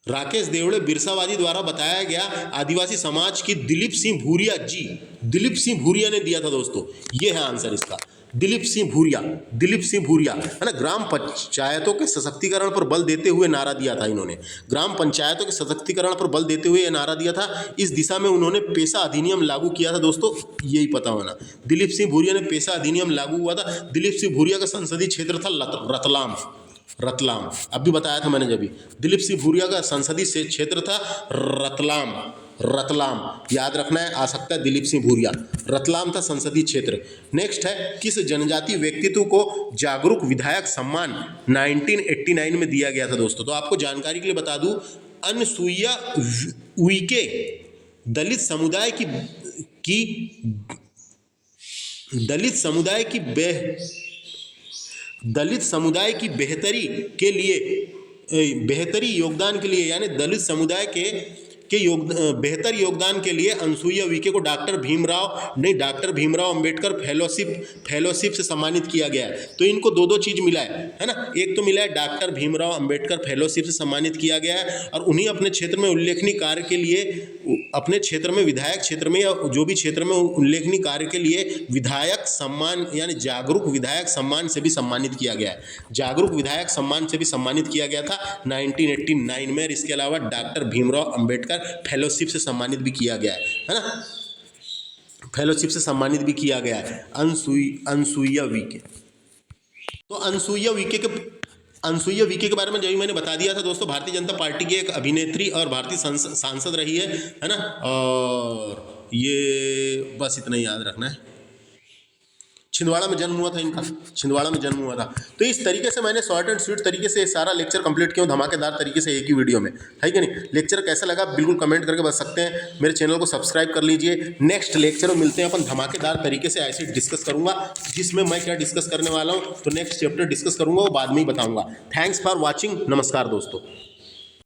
राकेश देवड़े बिरसावादी द्वारा बताया गया आदिवासी समाज की दिलीप सिंह भूरिया ने दिया था दोस्तों। ये है आंसर इसका, दिलीप सिंह भूरिया, है ना। ग्राम पंचायतों के सशक्तिकरण पर बल देते हुए नारा दिया था इन्होंने, ग्राम पंचायतों के सशक्तिकरण पर बल देते हुए नारा दिया था। इस दिशा में उन्होंने पेशा अधिनियम लागू किया था दोस्तों, यही पता होना। दिलीप सिंह भूरिया ने पेशा अधिनियम लागू हुआ था। दिलीप सिंह भूरिया का संसदीय क्षेत्र था रतलाम, अभी बताया था मैंने जब भी। दिलीप सिंह भूरिया का संसदीय क्षेत्र था रतलाम, याद रखना है, आ सकता है दिलीप सिंह भूरिया, रतलाम था संसदीय क्षेत्र। नेक्स्ट है किस जनजातीय व्यक्तित्व को जागरूक विधायक सम्मान 1989 में दिया गया था दोस्तों। तो आपको जानकारी के लिए बता दूं, अनसुईया उइके दलित समुदाय की बेहतरी योगदान के लिए, यानी दलित समुदाय के बेहतर योगदान के लिए अनसुईया उइके को डॉक्टर भीमराव अंबेडकर फेलोशिप से सम्मानित किया गया है। तो इनको दो चीज मिला है ना। एक तो मिला है डॉक्टर भीमराव अंबेडकर फेलोशिप से सम्मानित किया गया है, और उन्हीं अपने क्षेत्र में उल्लेखनीय कार्य के लिए, अपने क्षेत्र में विधायक क्षेत्र में या जो भी क्षेत्र में उल्लेखनीय कार्य के लिए विधायक सम्मान यानी जागरूक विधायक सम्मान से भी सम्मानित किया गया है। जागरूक विधायक सम्मान से भी सम्मानित किया गया था 1989 में। इसके अलावा डॉक्टर भीमराव अंबेडकर फेलोशिप से सम्मानित भी किया गया है ना, फेलोशिप से सम्मानित भी किया गया है अनसुईया उइके। तो अनसुईया उइके के बारे में जब मैंने बता दिया था दोस्तों, भारतीय जनता पार्टी की एक अभिनेत्री और भारतीय सांसद रही है ना। और ये बस इतना ही याद रखना है। छिंदवाड़ा में जन्म हुआ था। तो इस तरीके से मैंने शॉर्ट एंड स्वीट तरीके से सारा लेक्चर कंप्लीट किया धमाकेदार तरीके से एक ही वीडियो में, है कि नहीं। लेक्चर कैसा लगा बिल्कुल कमेंट करके बता सकते हैं। मेरे चैनल को सब्सक्राइब कर लीजिए। नेक्स्ट लेक्चर में मिलते हैं अपन धमाकेदार तरीके से, ऐसे डिस्कस करूंगा, जिसमें मैं क्या डिस्कस करने वाला हूँ, तो नेक्स्ट चैप्टर डिस्कस करूंगा, वो बाद में ही बताऊंगा। थैंक्स फॉर वॉचिंग, नमस्कार दोस्तों।